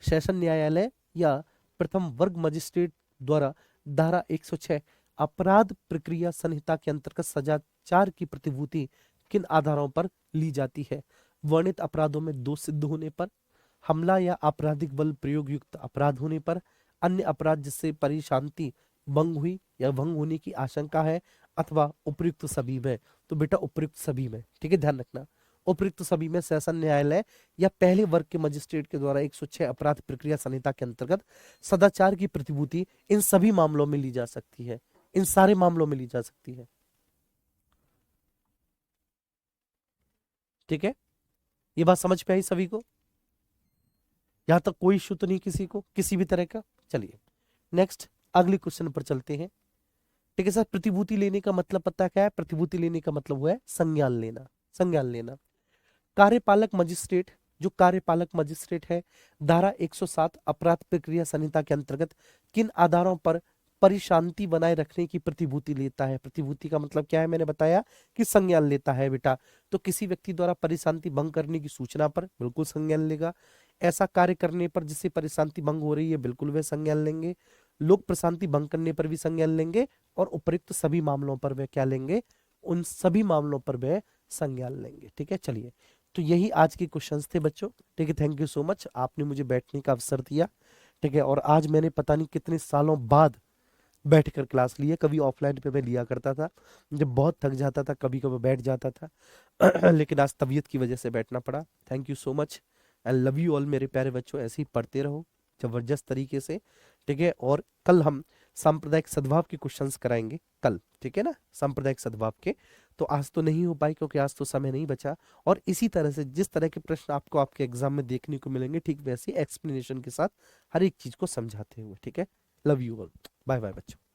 सेशन न्यायालय या प्रथम वर्ग मजिस्ट्रेट द्वारा धारा 106 अपराध प्रक्रिया संहिता के अंतर्गत सजा 4 की प्रतिभूति किन आधारों पर ली जाती है, वर्णित अपराधों में दोष सिद्ध होने पर, हमला या आपराधिक बल प्रयोग युक्त अपराध होने पर, अन्य अपराध जिससे परिशांति भंग हुई या भंग होने की आशंका है, अथवा उपयुक्त सभी में। तो बेटा उपयुक्त सभी में, ठीक है, ध्यान रखना, उपयुक्त सभी में सेशन न्यायालय या पहले वर्ग के मजिस्ट्रेट के द्वारा 106 अपराध प्रक्रिया संहिता के अंतर्गत सदाचार की प्रतिभूति इन सभी मामलों में ली जा सकती है, इन सारे मामलों में ली जा सकती है, ठीक है, ये बात समझ पे आई सभी को, यहां तक कोई इशू तो नहीं किसी को किसी भी तरह का। चलिए नेक्स्ट अगले क्वेश्चन पर चलते हैं, ठीक है सर। प्रतिभूति लेने का मतलब पता क्या है, प्रतिभूति लेने का मतलब हुआ है संज्ञान लेना, संज्ञान लेना। कार्यपालक मजिस्ट्रेट, जो कार्यपालक मजिस्ट्रेट है, धारा 107 अपराध प्रक्रिया संहिता के अंतर्गत किन आधारों पर परिशांति बनाए रखने की प्रतिभूति लेता है, प्रतिभूति का मतलब क्या है, मैंने बताया कि संज्ञान लेता है बेटा, तो किसी व्यक्ति द्वारा परिशांति भंग करने की सूचना पर बिल्कुल संज्ञान लेगा, ऐसा कार्य करने पर जिससे परिशांति भंग हो रही है बिल्कुल वे संज्ञान लेंगे, लोक प्रशांति भंग करने पर भी संज्ञान लेंगे, और उपयुक्त सभी मामलों पर वे क्या लेंगे, उन सभी मामलों पर वे संज्ञान लेंगे, ठीक है। चलिए, तो यही आज के क्वेश्चंस थे बच्चों, ठीक है, थैंक यू सो मच, आपने मुझे बैठने का अवसर दिया, ठीक है, और आज मैंने पता नहीं कितने सालों बाद बैठकर क्लास ली है, कभी ऑफलाइन पे मैं लिया करता था, जब बहुत थक जाता था कभी कभी बैठ जाता था लेकिन आज तबीयत की वजह से बैठना पड़ा। Thank you so much, I love you all मेरे प्यारे बच्चों, ऐसे ही पढ़ते रहो जबरदस्त तरीके से, ठीक है, और कल हम सांप्रदायिक सद्भाव के क्वेश्चंस कराएंगे कल, ठीक है ना, सांप्रदायिक सद्भाव के, तो आज तो नहीं हो पाई क्योंकि आज तो समय नहीं बचा, और इसी तरह से जिस तरह के प्रश्न आपको आपके एग्जाम में देखने को मिलेंगे ठीक वैसे एक्सप्लेनेशन के साथ हर एक चीज को समझाते हुए, ठीक है। Love you all, bye bye बच्चों।